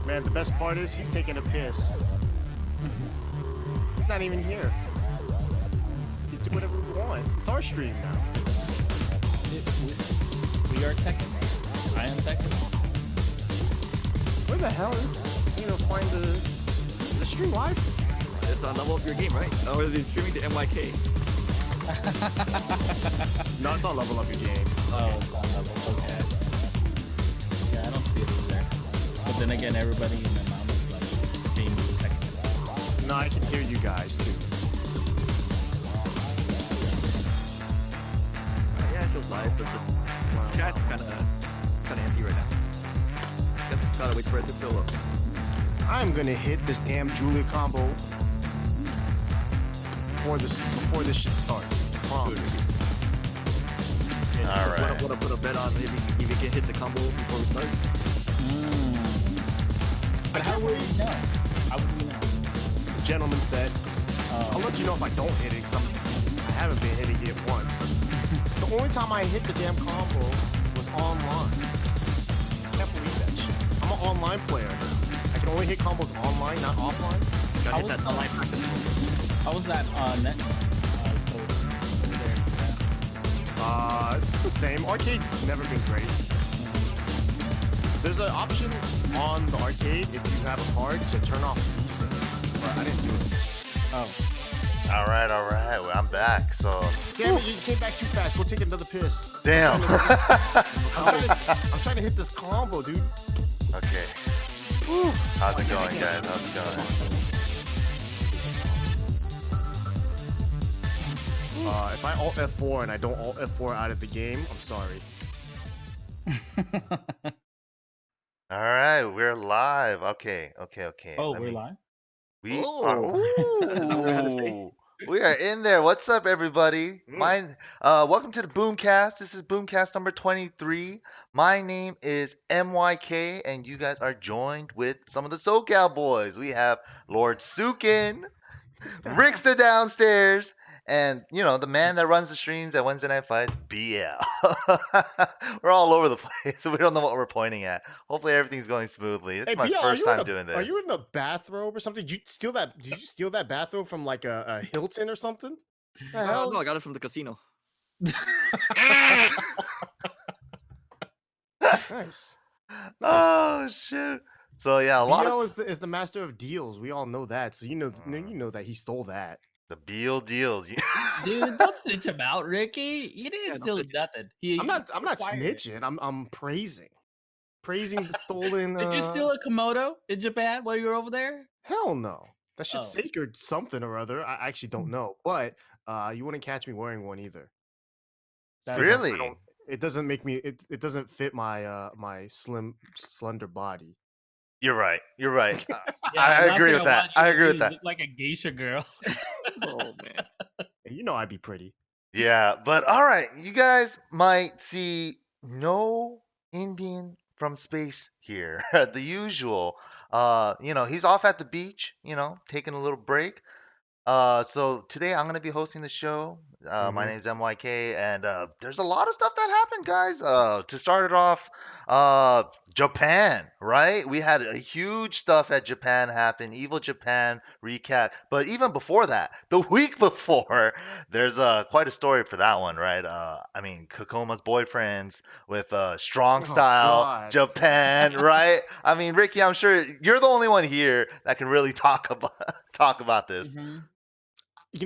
Man, the best part is he's taking a piss. He's not even here. We do whatever we want. It's our stream now. We are Tekken. I am Tekken. Where the hell is find the stream live? It's on Level Up Your Game, right? Or is it streaming to MYK? No, it's on Level Up Your Game. Oh, it's on level. Okay. Yeah, I don't see it there. But then again, everybody in the mom is like streaming Tekken. No, I can hear you guys too. Yeah, it shows live, but the chat's kind of empty right now. Guess gotta wait for it to fill up. I'm gonna hit this damn Julia combo before this shit starts. Promise. All right. Wanna put a bet on if we can hit the combo before we start? But how would you know? How would you know? Gentleman's bet. I'll let you know if I don't hit it because I haven't been hitting it once. The only time I hit the damn combo was online. I can't believe that shit. I'm an online player. I can only hit combos online, not offline. Gotta hit that online practice. How was that net code over there? It's the same. Arcade's never been great. There's an option on the arcade if you have a card to turn off VSync, but I didn't do it. Oh. All right. Well, I'm back. So. Damn it, you came back too fast. Go take another piss. Damn. I'm trying to hit this combo, dude. Okay. Woo. How's it going, guys? How's it going? If I alt F4 and I don't alt F4 out of the game, I'm sorry. All right, we're live. Okay. Oh, we're live? We Oh. are. Ooh. We are in there. What's up, everybody? Welcome to the BOOMcast. This is BOOMcast number 23. My name is MYK, and you guys are joined with some of the SoCal boys. We have Lord Suiken, Rickstah downstairs, and the man that runs the streams at Wednesday Night Fights, Beel. We're all over the place, so we don't know what we're pointing at. Hopefully, everything's going smoothly. It's my Beel, first time doing this. Are you in a bathrobe or something? Did you steal that bathrobe from like a Hilton or something? The hell? No, I got it from the casino. Nice. Oh shoot! So yeah, a lot Beel of is the master of deals. We all know that. So you know that he stole that. the Beel deals. Dude, don't snitch him out, Ricky. You didn't steal nothing. I'm not acquired it. snitching. I'm praising the stolen. Did you steal a Komodo in Japan while you were over there? Hell no. That shit's Oh. sacred something or other. I actually don't know, but you wouldn't catch me wearing one either. That's- Really? It doesn't make me. It doesn't fit my my slender body. You're right. Yeah, I last agree thing with that. want you I to agree do with is that. look like a geisha girl. Oh man. Hey, you know I'd be pretty. Yeah, but all right, you guys might see no Indian from space here. The usual. He's off at the beach, taking a little break. So today I'm gonna be hosting the show. My Mhm. name's MYK, and there's a lot of stuff that happened, guys. To start it off, Japan, right? We had a huge stuff at Japan happen. EVO Japan recap, but even before that, the week before, there's quite a story for that one, right? Kokoma's boyfriends with Strongstyle God. Japan, right? I mean, Ricky, I'm sure you're the only one here that can really talk about this. Mhm.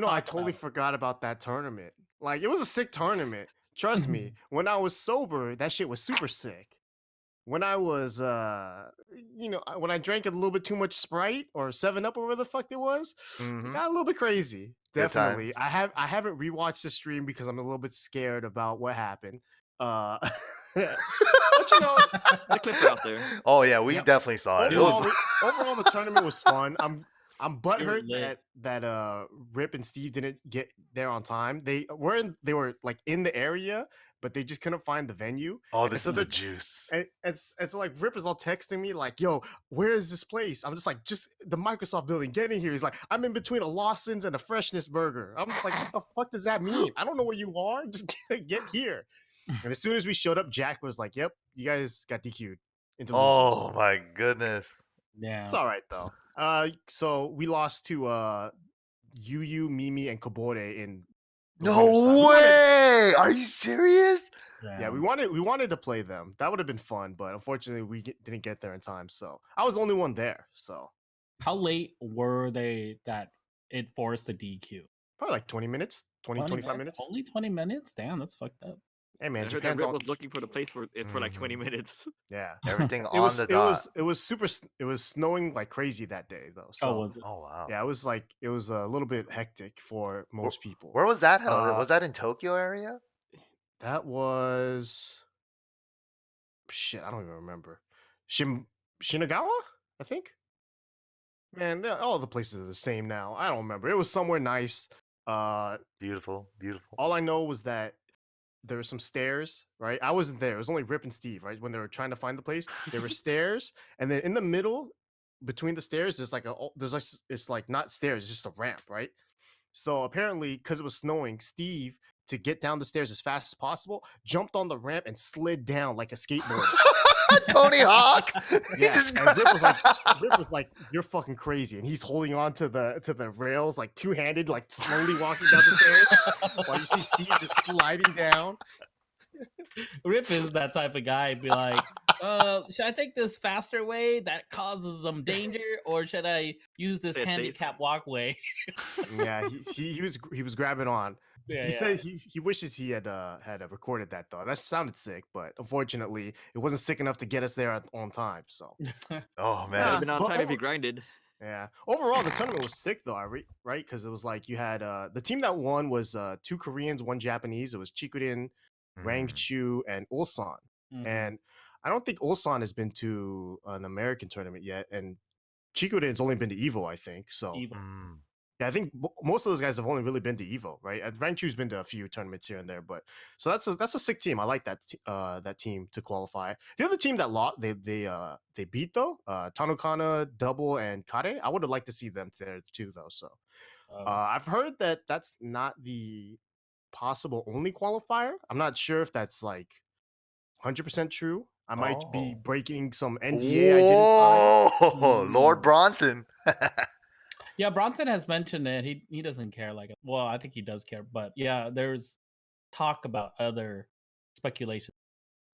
I totally forgot about that tournament. Like, it was a sick tournament. Trust me. When I was sober, that shit was super sick. When I was, when I drank a little bit too much Sprite or 7-Up or whatever the fuck it was, it Mhm. got a little bit crazy. Good Definitely. times. I haven't rewatched the stream because I'm a little bit scared about what happened. But The clips are out there. Oh yeah, we Yep. definitely saw it. It overall, was overall, the tournament was fun. I'm You're butthurt lit. that Rip and Steve didn't get there on time. They were like in the area, but they just couldn't find the venue. oh, And this so is the they're- juice. And it's like Rip is all texting me like, "Yo, where is this place?" I'm just like, "Just the Microsoft building. Get in here." He's like, "I'm in between a Lawson's and a Freshness Burger." I'm just like, "What the fuck does that mean? I don't know where you are. Just get here." And as soon as we showed up, Jack was like, "Yep, you guys got DQ'd into losers." Oh my goodness. Yeah. It's all right though. So we lost to Yu, Mimi, and Kobore in the winner's side. No way! Are you serious? Yeah, we wanted to play them. That would have been fun, but unfortunately didn't get there in time. So I was the only one there. So How late were they that it forced the DQ? probably like 20 minutes, 25 minutes. Only 20 minutes? Damn, that's fucked up. Hey man, I heard that Japan's Rip all... was looking for the place for it for like 20 minutes. Yeah, Everything on the dot. It was super. It was snowing like crazy that day though. So Oh, was it? Oh wow. yeah, it was a little bit hectic for most people. Where was that held? Uh, Was that in Tokyo area? That was shit. I don't even remember. Shinagawa, I think. Man, all the places are the same now. I don't remember. It was somewhere nice. Beautiful, beautiful. All I know was that there were some stairs, right? I wasn't there. It was only Rip and Steve, right? When they were trying to find the place, there were stairs, and then in the middle, between the stairs, it's like not stairs, it's just a ramp, right? So apparently, because it was snowing, Steve, to get down the stairs as fast as possible, jumped on the ramp and slid down like a skateboarder. Tony Hawk. He Yeah, just and Rip was like, "You're fucking crazy," and he's holding on to the rails like two-handed, like slowly walking down the stairs, while you see Steve just sliding down. Rip is that type of guy. Be like, should I take this faster way that causes some danger, or should I use this Play it safe. handicap walkway? Yeah, he was grabbing on. Yeah, He says he wishes he had recorded that though. That sounded sick, but unfortunately, it wasn't sick enough to get us there on time. So Oh Would man. have been on but time if he grinded. yeah, overall the tournament was sick though, right? Because it was like you had the team that won was 2 Koreans, 1 Japanese. It was Chikurin, Rangchu, and Ulsan. Mhm. And I don't think Ulsan has been to an American tournament yet, and Chikurin's only been to EVO, I think. So Evil. yeah, I think most of those guys have only really been to EVO, right? And Ranchu's been to a few tournaments here and there, but so that's a sick team. I like that that team to qualify. The other team that lost, they beat though, Tanokana, Double, and Kare. I would have liked to see them there too, though. So I've heard that that's not the possible only qualifier. I'm not sure if that's like 100% true. I might be Oh. breaking some NDA I didn't sign. Oh, Lord Bronson. Yeah, Bronson has mentioned it. He doesn't care. Like, well, I think he does care, but yeah, there's talk about other speculation.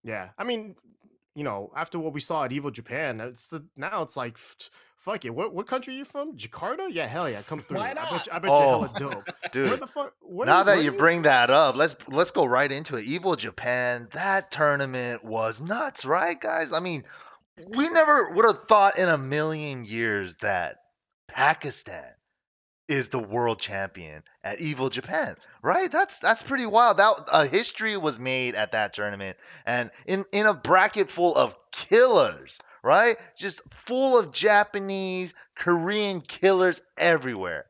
Yeah, I mean, you know, after what we saw at EVO Japan, now it's like, fuck it. What country are you from? Jakarta? Yeah, hell yeah, come through. Why I bet not? you, I bet you're hella Oh, dope. dude. Where the fuck? Now that you where bring that up, let's go right into it. EVO Japan, that tournament was nuts, right, guys? I mean, we never would have thought in a million years that Pakistan is the world champion at EVO Japan, right? That's pretty wild. That history was made at that tournament, and in a bracket full of killers, right? Just full of Japanese, Korean killers everywhere.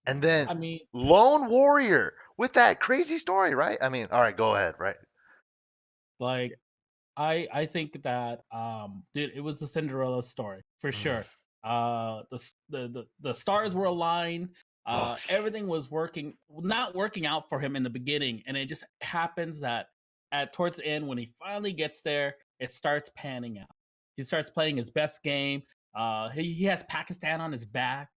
And then I mean, Lone Warrior with that crazy story, right? I mean, all right, go ahead, right? like, I think that dude, it was the Cinderella story for sure. The stars were aligned. Oh. Everything was not working out for him in the beginning, and it just happens that towards the end, when he finally gets there, it starts panning out. He starts playing his best game. He has Pakistan on his back.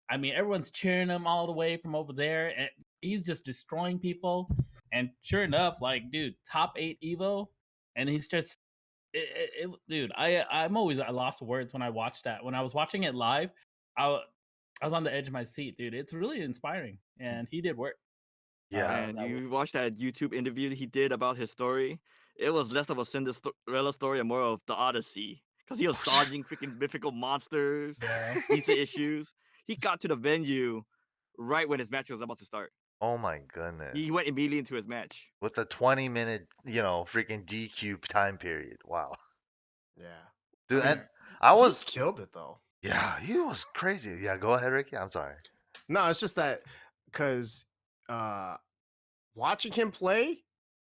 I mean, everyone's cheering him all the way from over there, and he's just destroying people. And sure enough, like, dude, top 8 Evo, and he's just, dude. I'm always at lost for words when I watch that. When I was watching it live, I was on the edge of my seat, dude. It's really inspiring, and he did work. Yeah. And you watched that YouTube interview he did about his story. It was less of a Cinderella story and more of the Odyssey, because he was dodging freaking mythical monsters, Yeah. visa issues. He got to the venue right when his match was about to start. Oh my goodness. He went immediately into his match. With a 20-minute, freaking DQ time period. Wow. Yeah, Dude, I mean, and I he was killed it though. yeah, he was crazy. Yeah, go ahead, Ricky. I'm sorry. No, it's just that because watching him play.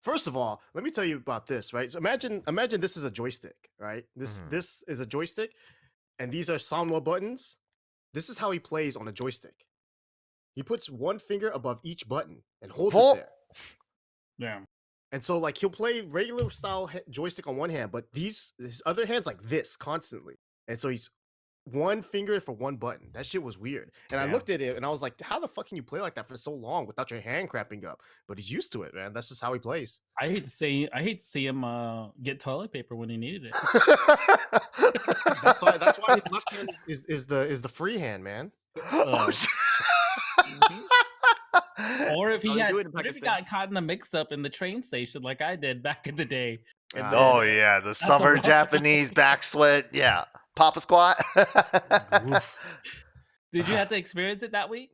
First of all, let me tell you about this, right? So imagine this is a joystick, right? This is a joystick, and these are Sanwa buttons. This is how he plays on a joystick. He puts one finger above each button and holds Oh. it there. Yeah. And so, like, he'll play regular style joystick on one hand, but his other hand's like this constantly. And so he's one finger for one button. That shit was weird. And I Yeah. looked at it and I was like, how the fuck can you play like that for so long without your hand cramping up? But he's used to it, man. That's just how he plays. I hate to see him get toilet paper when he needed it. That's why his left hand is the free hand, man. Oh, shit. Or if Oh, he they had, do it in what if he Pakistan. got caught in a mix-up in the train station like I did back in the day? And Oh then- yeah, the a summer rough- Japanese back sweat. Yeah, Papa squat. Oof. Did you have to experience it that week?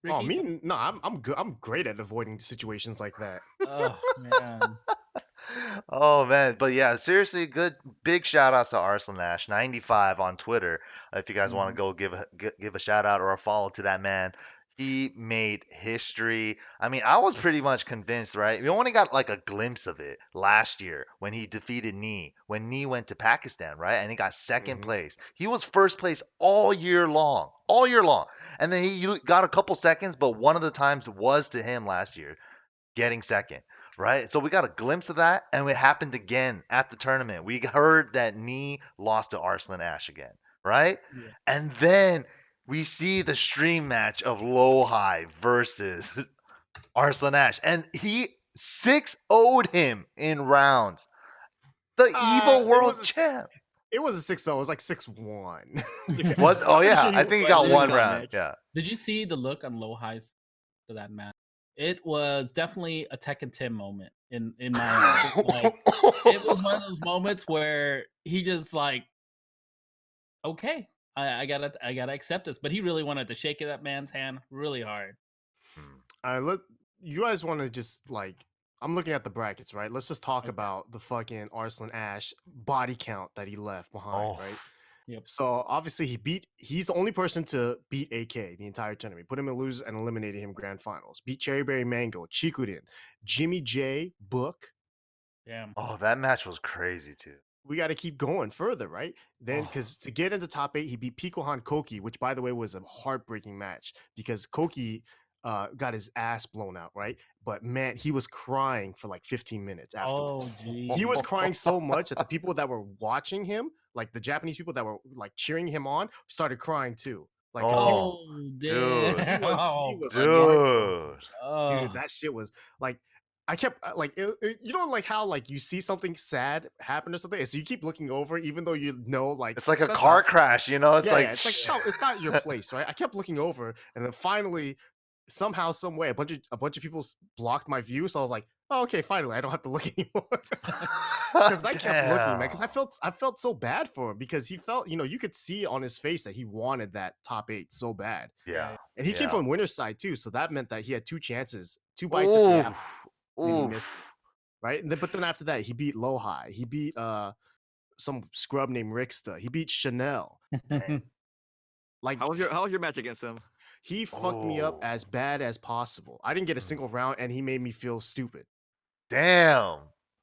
Oh, Ricky? me? No, I'm good. I'm great at avoiding situations like that. Oh man. Oh man, but yeah, seriously, good big shout outs to Arslan Ash 95 on Twitter. If you guys want to go give a shout out or a follow to that man, he made history. I mean, I was pretty much convinced, right? We only got like a glimpse of it last year when he defeated Nee, when Nee went to Pakistan, right? And he got 2nd place. He was first place all year long, and then he got a couple seconds, but one of the times was to him last year, getting 2nd. Right, so we got a glimpse of that, and it happened again at the tournament. We heard that Nee lost to Arslan Ash again, right? Yeah. And then we see the stream match of Lowhigh versus Arslan Ash, and he 6-0'd him in rounds. The EVO it World was a- Champ It was a 6-0. It was like 6-1. was. Oh I'm pretty yeah, sure I think he was got in one that round. match. Yeah. Did you see the look on Low Highs for that match? It was definitely a Tekken Tim moment in my eyes. Like, it was one of those moments where he just like, okay, I gotta accept this. But he really wanted to shake that man's hand really hard. Look, you guys want to just like, I'm looking at the brackets, right? Let's just talk Okay. about the fucking Arslan Ash body count that he left behind, Oh. right? Yep. So obviously he's the only person to beat AK the entire tournament. Put him in lose and eliminated him grand finals. Beat Cherryberry Mango, Chikurin, Jimmy J, Book. Damn. Oh, that match was crazy too. We got to keep going further, right? Then, Oh. because to get into top 8, he beat Pikohan Koki, which by the way was a heartbreaking match because Koki got his ass blown out, right? But man, he was crying for like 15 minutes after. Oh, geez. He was crying so much that the people that were watching him, like the Japanese people that were like cheering him on, started crying too. Like, 'cause he- Oh, dude. damn. he was like, Dude. Oh. dude, that shit was like, I kept like, you know, like how like you see something sad happen or something, and so you keep looking over, even though you know, like It's like a that's car not- crash, you know? It's yeah, like, yeah, it's like no, it's not your place, right? I kept looking over, and then finally, somehow, some way, a bunch of people blocked my view, so I was like, oh, okay, finally, I don't have to look anymore. Because I kept looking, man. Because I felt so bad for him because he felt, you know, you could see on his face that he wanted that top 8 so bad, yeah. and he came Yeah. from winner's side too, so that meant that he had 2 chances, 2 bites at the apple, and he missed it, right? And then, but then after that, he beat Lowhigh, he beat some scrub named Rickstah, he beat Chanel. Like, How was your match against him? he fucked me up Oh. as bad as possible. I didn't get a single round, and he made me feel stupid. Damn.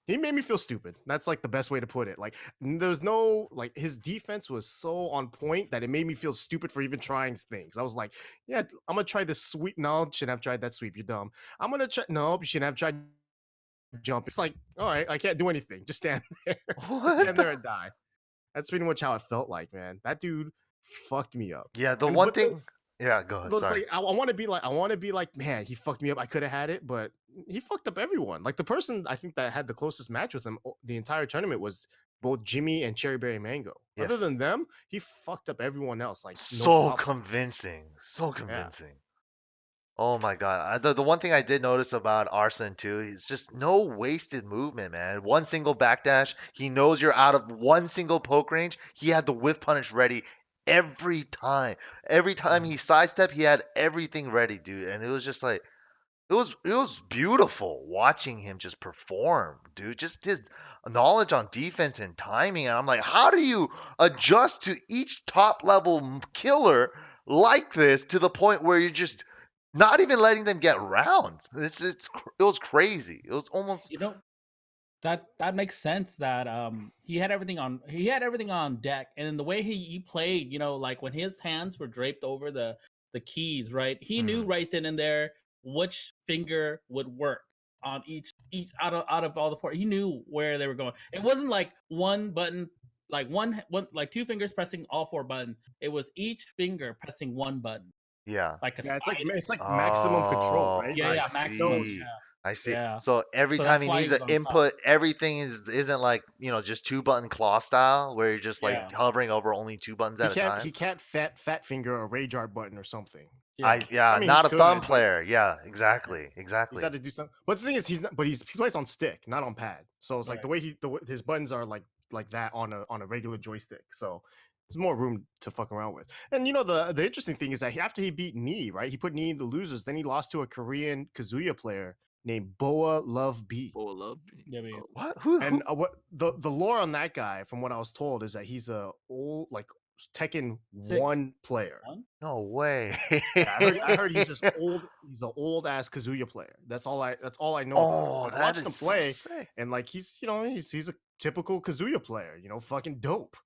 He made me feel stupid. That's like the best way to put it. Like, there's no, like, his defense was so on point that it made me feel stupid for even trying things. I was like, yeah, I'm gonna try this sweep. No, shouldn't have tried that sweep. You're dumb. I'm gonna try. No, you shouldn't have tried jump. It's like, all right, I can't do anything. Just stand there. Just What? stand there and die. That's pretty much how it felt like, man. That dude fucked me up. Yeah, the And- one but the- thing. Yeah, go ahead. It's Sorry. like, I want to be like, man, he fucked me up. I could have had it, but he fucked up everyone. Like the person I think that had the closest match with him the entire tournament was both Jimmy and Cherryberry Mango. Other Yes. than them, he fucked up everyone else. Like no So problem. convincing. So convincing. Oh my god. The one thing I did notice about Arslan too is just no wasted movement, man. One single backdash. He knows you're out of one single poke range. He had the whiff punish ready every time. Every time he sidestepped, he had everything ready, dude. And it was just like it was beautiful watching him just perform, dude. Just his knowledge on defense and timing. And I'm like, how do you adjust to each top level killer like this to the point where you're just not even letting them get rounds? It was crazy. It was almost You know, that makes sense. That he had everything on deck, and then the way he played, you know, like when his hands were draped over the keys, right? He knew right then and there which finger would work on each out of all the 4. He knew where they were going. It wasn't like one button like one like 2 fingers pressing all 4 buttons. It was each finger pressing 1 button, Yeah. like a Yeah, spider. it's like maximum control, Oh, right? Yeah, I yeah, Like maximum. those. see. Yeah, I see. yeah. So every So time that's he why he needs was an on top. input, everything isn't like, just 2 button claw style where you're just like Yeah, hovering over only 2 buttons at a time. He can't fat finger a rage art button or something. yeah. I mean, he Not a thumb could, but player. Yeah, yeah, exactly. he's Exactly. had to do something. But the thing is, he plays on stick, not on pad. So it's like Right. the way his buttons are like that on a regular joystick. So there's more room to fuck around with. And the interesting thing is that after he beat Knee, right? He put Knee in the losers. Then he lost to a Korean Kazuya player named Boa Love B. Oh, love. Yeah, man. Oh. What? Who? And what the lore on that guy, from what I was told, is that he's a old like Tekken 6. 1 player. No way. Yeah, I heard he's just old. He's an old ass Kazuya player. That's all I know about him. Oh, And I that watched him is so play, sick. and like he's he's a typical Kazuya player. Fucking dope.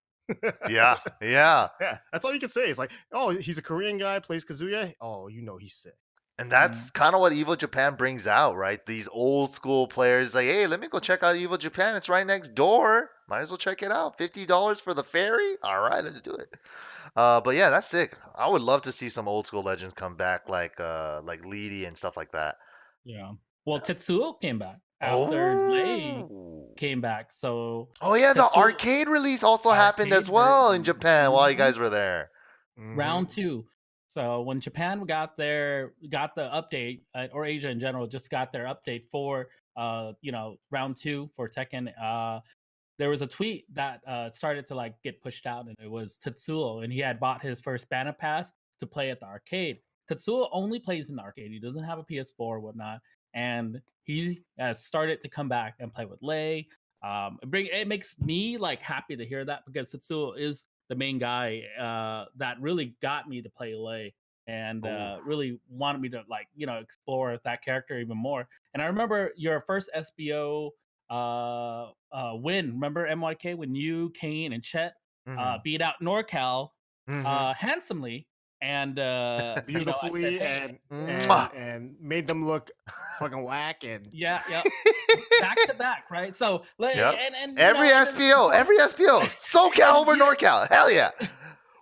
Yeah, yeah. Yeah, that's all you can say. It's like, oh, he's a Korean guy, plays Kazuya. Oh, he's sick. And that's kind of what EVO Japan brings out, right? These old school players like, hey, let me go check out EVO Japan. It's right next door. Might as well check it out. $50 for the ferry? All right, let's do it. But yeah, that's sick. I would love to see some old school legends come back like Leedy and stuff like that. Yeah. Well, Tetsuo came back after Lei came back. So Oh yeah, the Tetsuo- arcade release also happened as arcade well in version. Japan while you Mhm. guys were there. round 2. So when Japan got the update, or Asia in general just got their update for round 2 for Tekken, there was a tweet that started to like get pushed out, and it was Tetsuo, and he had bought his first banner pass to play at the arcade. Tetsuo only plays in the arcade; he doesn't have a PS4 or whatnot, and he has started to come back and play with Lei. It makes me like happy to hear that, because Tetsuo is the main guy that really got me to play Lei, and really wanted me to explore that character even more. And I remember your first SBO win. Remember MYK when you, Kane, and Chet beat out NorCal handsomely and beautifully, I said, hey, and made them look fucking whack, and yeah, back to back, right? So Yep. and Every SPO, SoCal over NorCal. Hell yeah.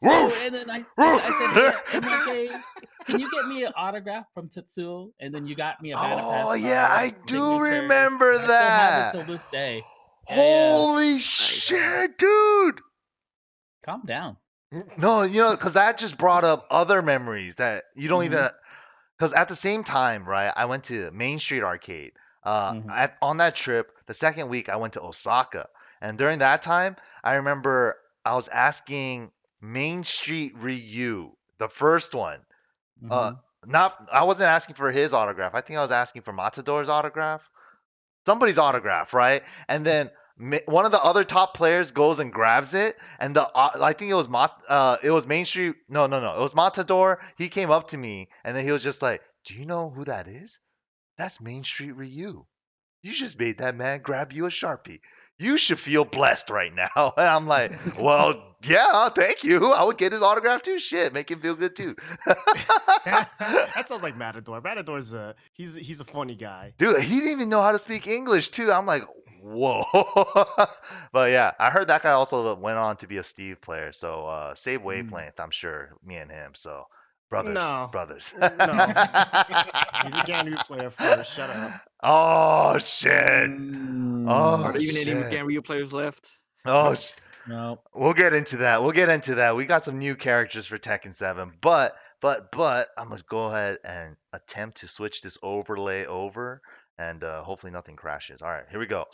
So, and then I said, hey, MYK, can you get me an autograph from Tetsuo? And then you got me a banner pass. Oh yeah, I do signature. remember I still have that. it till this day. Holy shit, dude. Calm down. No, because that just brought up other memories that you don't even. Because at the same time, right, I went to Main Street Arcade. On that trip, the second week, I went to Osaka. And during that time, I remember I was asking Main Street Ryu, the first one. I wasn't asking for his autograph. I think I was asking for Matador's autograph. Somebody's autograph, right? And then one of the other top players goes and grabs it, and I think it was Main Street. No, it was Matador. He came up to me, and then he was just like, "Do you know who that is? That's Main Street Ryu. You just made that man grab you a Sharpie. You should feel blessed right now." And I'm like, "Well, yeah, thank you. I would get his autograph too. Shit, make him feel good too." that sounds like Matador. Matador's he's a funny guy. Dude, he didn't even know how to speak English too. I'm like, whoa. But yeah, I heard that guy also went on to be a Steve player. So save wavelength, I'm sure. Me and him. So brothers. No. Brothers. No. He's a Ganryu player first. Shut up. Oh shit. Oh Are there even shit. any Ganryu players left? Oh no. We'll get into that. We got some new characters for Tekken 7, but I'm gonna go ahead and attempt to switch this overlay over, and hopefully nothing crashes. All right, here we go.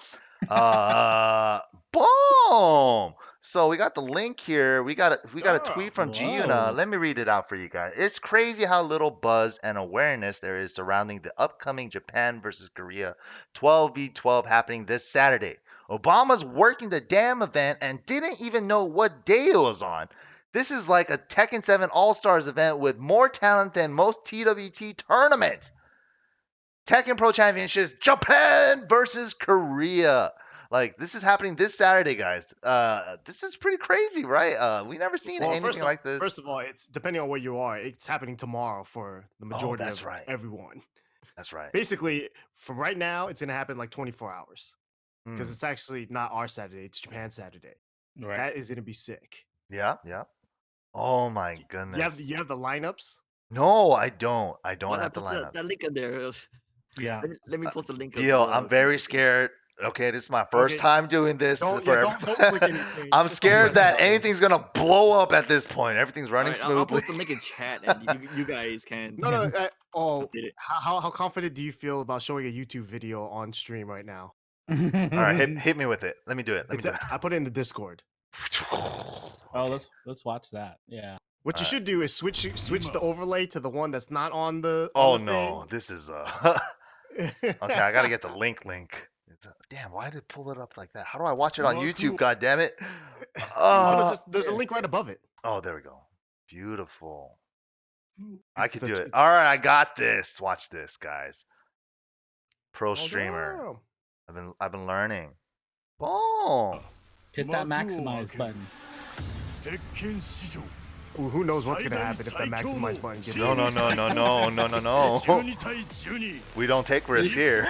Boom! So we got the link here. We got a tweet from Giuna. Let me read it out for you guys. It's crazy how little buzz and awareness there is surrounding the upcoming Japan versus Korea 12v12 happening this Saturday. Obama's working the damn event and didn't even know what day it was on. This is like a Tekken 7 All-Stars event with more talent than most TWT tournaments. Tekken Pro Championships, Japan versus Korea. Like, this is happening this Saturday, guys. This is pretty crazy, right? We never seen anything like this. First of all, it's depending on where you are. It's happening tomorrow for the majority of everyone. That's right. Basically, from right now, it's gonna happen like 24 hours because it's actually not our Saturday; it's Japan Saturday. Right. That is gonna be sick. Yeah, yeah. Oh my You have goodness. you have the lineups. No, I don't. I don't But I have the put lineup. that link in there. Yeah. Let me post the link as Beal, well. I'm very scared. Okay, this is my first Okay, time doing this don't for don't click anything. I'm Just don't scared press that nothing. anything's gonna blow up at this point. Everything's All running right, I'll smoothly. post the link in chat, and you guys can. No, no. Oh, update it. how confident do you feel about showing a YouTube video on stream right now? All right, hit me with it. Let me do it. Let me It's do it. I put it in the Discord. Oh, Okay. let's watch that. Yeah. What you Alright. should do is switch the overlay to the one that's not on the. Oh on the no, this is thing. okay. I gotta get the link. It's damn. Why did it pull it up like that? How do I watch it on YouTube? God damn it! There's a link right above it. Oh, there we go. Beautiful. I It's could the- do it. All right, I got this. Watch this, guys. Pro Oh, streamer. damn. I've been learning. Boom. Hit that maximize button. Ooh, who knows what's gonna happen if that maximize button gets No, no, no, no, no, no, no, no. We don't take risks here.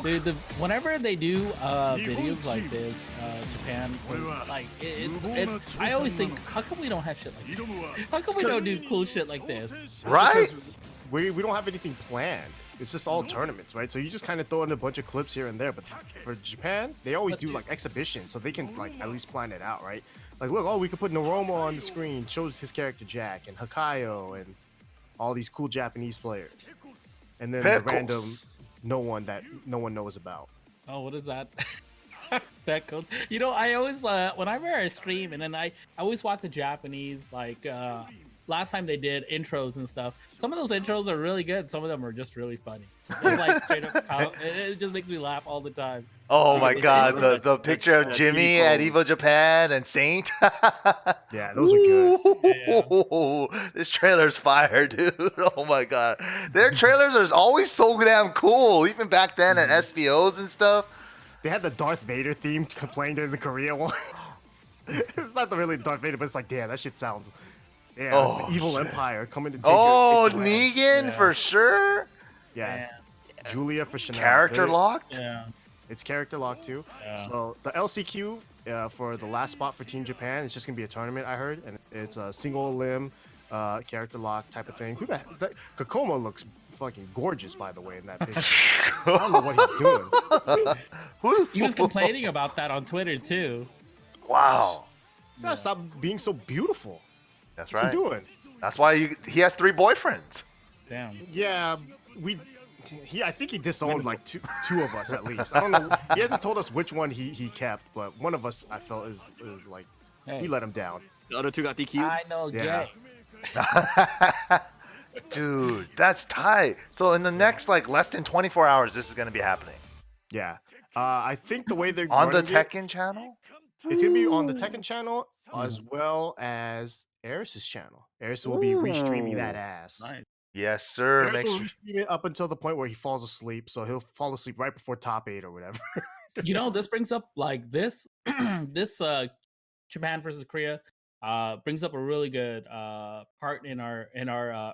Dude, whenever they do videos like this, Japan, like I always think, how come we don't have shit like this? How come we don't do cool shit like this? Right? Because we don't have anything planned. It's just all tournaments, right? So you just kind of throw in a bunch of clips here and there. But for Japan, they always do like exhibitions, so they can like at least plan it out, right? Like, look, we could put Naromo on the screen, shows his character Jack and Hakayo and all these cool Japanese players, and then the random no one knows about. Oh, what is that? That code. You know, I always whenever I stream, and then I always watch the Japanese like. Last time they did intros and stuff, some of those intros are really good. Some of them are just really funny. It's like straight up, it just makes me laugh all the time. Oh my god, the picture of Jimmy at EVO Japan and Saint. Yeah, those are good. Yeah. This trailer's fire, dude. Oh my god. Their trailers are always so damn cool, even back then at SBOs and stuff. They had the Darth Vader theme playing in the Korea one. It's not really Darth Vader, but it's like, damn, that shit sounds. Yeah, it's the evil empire coming to take Oh, take the land. Negan for sure. Yeah. Julia for Chanel. Character locked. Yeah. It's character locked too. Yeah. So the LCQ for the last spot for Team Japan, it's just gonna be a tournament, I heard, and it's a single limb character lock type of thing. Who the heck? Kokomo looks fucking gorgeous, by the way, in that picture. I don't know what he's doing. He was complaining about that on Twitter too. Wow. He's gotta stop being so beautiful. That's What's right. he doing? That's why he has 3 boyfriends. Damn. Yeah, I think he disowned like two of us at least. I don't know. He hasn't told us which one he kept, but one of us I felt is like Hey. we let him down. The other two got DQ'd. I know, Yeah. Jay. Dude, that's tight. So in the next like less than 24 hours, this is gonna be happening Yeah. I think the way they're on the running it, Tekken channel. it's gonna be on the Tekken channel as well as Eris's channel. Eris will be restreaming that ass. Nice. Yes, sir. Eris Make will sure. restream it up until the point where he falls asleep. So he'll fall asleep right before top 8 or whatever. You know, this brings up like this Japan versus Korea brings up a really good part in our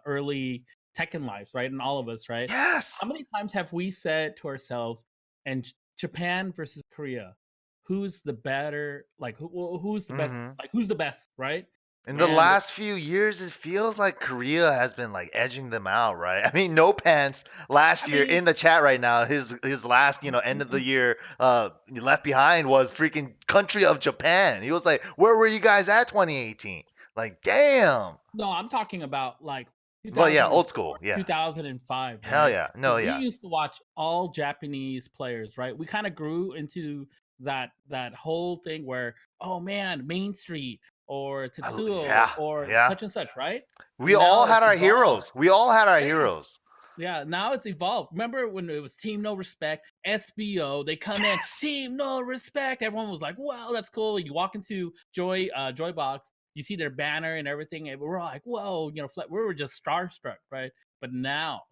early Tekken lives, right? And all of us, right? Yes. How many times have we said to ourselves, and Japan versus Korea, who's the better, like who's the best, Mhm. like who's the best, right? In the And- last few years, it feels like Korea has been like edging them out, right? I mean, No Pants last year in the chat right now, his last, end of the year left behind was freaking country of Japan. He was like, "Where were you guys at 2018?" Like, damn. No, I'm talking about like. Well, yeah, old school. Yeah. 2005. Hell right? yeah. No, yeah. We used to watch all Japanese players, right? We kind of grew into that whole thing where, oh man, Main Street or Tetsuo yeah, or yeah. such and such, right? We Now all had it's our evolved. heroes. We all had our Yeah. heroes. Yeah, now it's evolved. Remember when it was Team No Respect, SBO, they come Yes. in, Team No Respect. Everyone was like, wow, that's cool. You walk into Joy Box, you see their banner and everything, and we're all like, whoa, we were just starstruck, right? But now,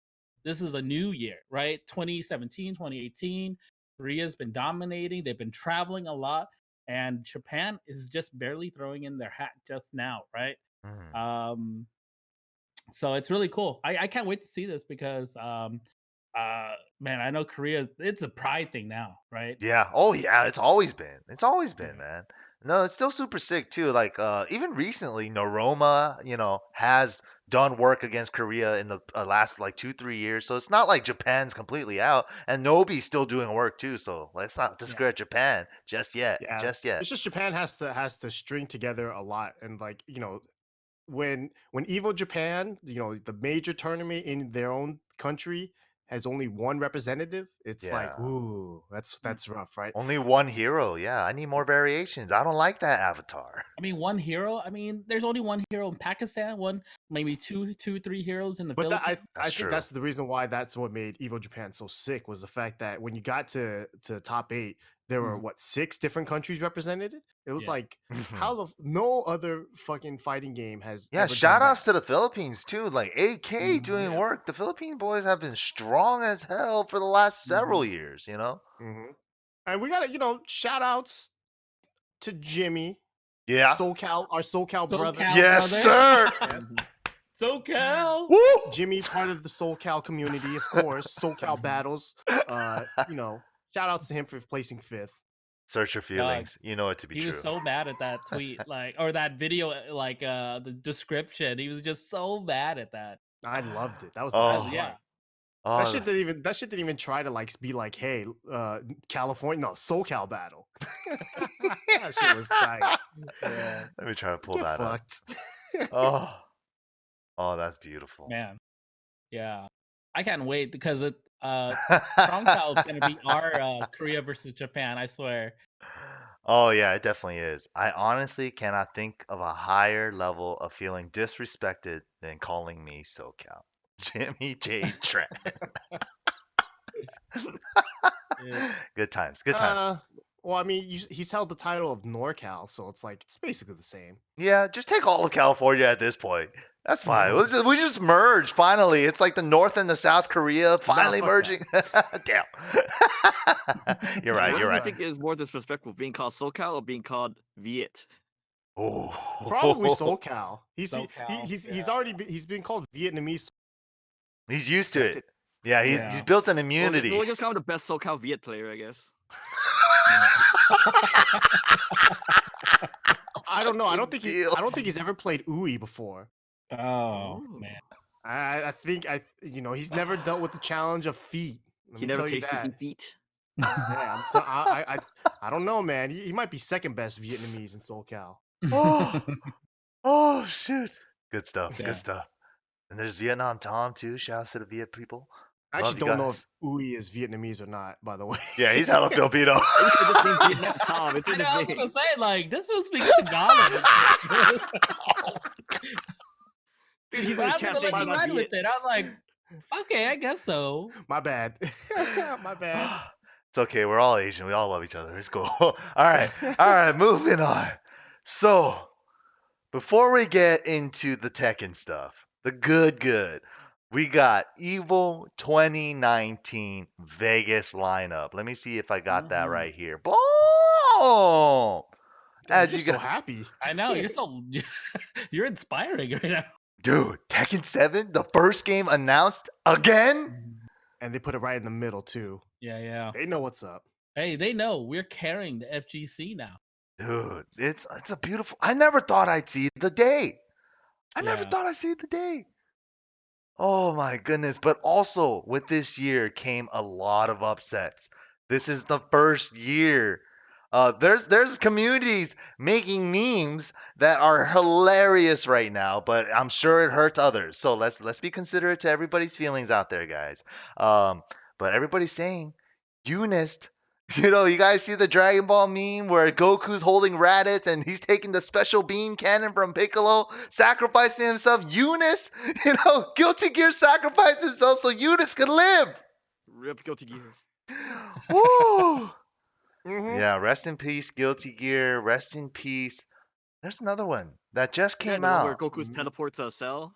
this is a new year, right? 2017, 2018, Korea's been dominating. They've been traveling a lot, and Japan is just barely throwing in their hat just now, right? Mhm. So it's really cool. I can't wait to see this because man, I know Korea, it's a pride thing now, right? Yeah. Oh, yeah. It's always been. It's always been, man. No, it's still super sick too. Like even recently, Noroma, has done work against Korea in the last like 2 3 years. So it's not like Japan's completely out, and Nobi's still doing work too. So let's not Yeah. discredit Japan just yet, Yeah, just yet. it's just Japan has to string together a lot, and like when EVO Japan, the major tournament in their own country has only one representative, it's like, Yeah, ooh, that's rough, right? only one hero. Yeah, I need more variations. I don't like that avatar. I mean, one hero. I mean, there's only one hero in Pakistan. One, maybe two, 3 heroes in the But Philippines. I That's think true. that's the reason why that's what made EVO Japan so sick, was the fact that when you got to top 8, there were Mhm. what, 6 different countries represented. It was Yeah. like no other fucking fighting game has Yeah, ever shout done outs that. to the Philippines too. Like AK doing Yeah. work. The Philippine boys have been strong as hell for the last several Mhm. years, hmm And we got to, shout outs to Jimmy, Yeah. our SoCal brother. SoCal Yes, brother. sir. Yes. Mhm. SoCal. Woo! Jimmy, part of the SoCal community, of course. SoCal battles. Shout outs to him for placing 5th. Search your Dog. feelings. You know it to be He was true. so mad at that tweet, like, or that video, like, the description. He was just so mad at that. I loved it. That was the Oh, best part. Yeah. That oh, shit didn't even try to like be like, hey, California, no, SoCal battle. That shit was tight. Yeah. let me try to pull Get that up. fucked. Oh, oh, that's beautiful. Man. Yeah. I can't wait because Strongstyle is gonna be our Korea versus Japan, I swear. Oh yeah, it definitely is. I honestly cannot think of a higher level of feeling disrespected than calling me SoCal. Jimmy J. Trent. Yeah. Good times. Good times. Well, I mean, he's held the title of NorCal, so it's like it's basically the same. Yeah, just take all of California at this point. That's fine. We just merge finally. It's like the North and the South Korea finally fuck merging. Damn. You're right. What You're do you right. think is more disrespectful, being called SoCal or being called Viet? Oh. Probably SoCal. SoCal, He's yeah. already he's been called Vietnamese. He's used to Accepted. it. Yeah, he's Yeah. built an Well, immunity. we'll just count the best SoCal Viet player, I guess. I don't know. I don't Big think deal. he's ever played Ui before. Oh Ooh. man. I think he's never dealt with the challenge of feet. Let He me never tell you takes that. freaking feet. Yeah, I don't know, man. He might be second best Vietnamese in SoCal. Oh, oh shoot. Good stuff. Yeah. Good stuff. And there's Vietnam Tom too. Shouts to the Viet people. I Love actually you don't know guys. if Ui is Vietnamese or not, by the way. Yeah, he's hella Filipino. You could just name Vietnam Tom. It's I in know, his I was name. gonna say, like, this will speak Tagalog. Dude, he's But like, I'm can't gonna say let he's you not run Viet. with it. I'm like, okay, I guess so. My bad. My bad. It's okay. We're all Asian. We all love each other. It's cool. All right. All right. Moving on. So, before we get into the Tekken stuff, the good, we got EVO 2019 Vegas lineup. Let me see if I got that Mhm. right here. Boom! Damn, As you're you so guys, happy. I know you're so you're inspiring right now. dude, Tekken 7, the first game announced again. And they put it right in the middle too. Yeah, yeah. They know what's up. Hey, they know we're carrying the FGC now. Dude, it's a beautiful. I never thought I'd see the day. I never Yeah. thought I'd see the day. Oh my goodness. But also with this year came a lot of upsets. This is the first year. There's communities making memes that are hilarious right now, but I'm sure it hurts others. So let's be considerate to everybody's feelings out there, guys. But everybody's saying Eunice. You guys see the Dragon Ball meme where Goku's holding Raditz and he's taking the special beam cannon from Piccolo, sacrificing himself. Eunice, Guilty Gear sacrificed himself so Eunice could live. Rip Guilty Gear. Woo! Mhm. Yeah, rest in peace, Guilty Gear. Rest in peace. There's another one that just Yeah, came the one where out. Goku's teleports a cell.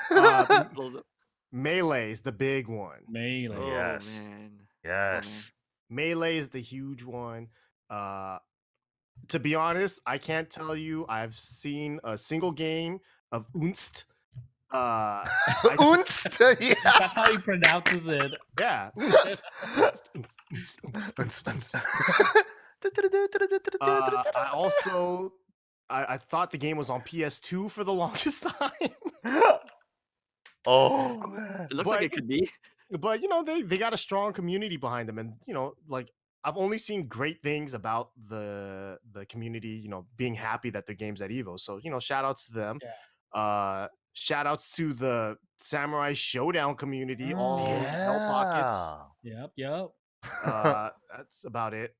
Blows up. Melee is the big one. Melee. Oh, Yes. man. Yes. Melee is the huge one. To be honest, I can't tell you I've seen a single game of Unst. Unst. Yeah. That's how he pronounces it. Yeah. Unst. I also I thought the game was on PS2 for the longest time. Oh man. It looks like But it could be. but they got a strong community behind them, and like I've only seen great things about the community, being happy that their game's at Evo. So shout outs to them. Shout outs to the Samurai Showdown community, all hell pockets. Yeah. Yep. That's about it.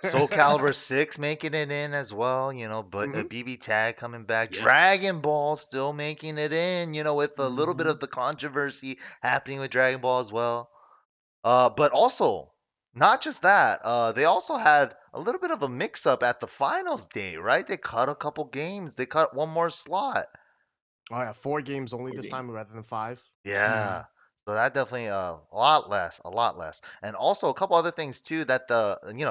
Soul Calibur 6 making it in as well, but Mhm. BB Tag coming back. Yes. Dragon Ball still making it in, with a little bit of the controversy happening with Dragon Ball as well. But also, not just that, they also had a little bit of a mix up at the finals day, right? They cut a couple games, they cut one more slot. Oh yeah, 4 games only 4 this games. time rather than 5. Yeah. So that definitely a lot less. And also a couple other things too that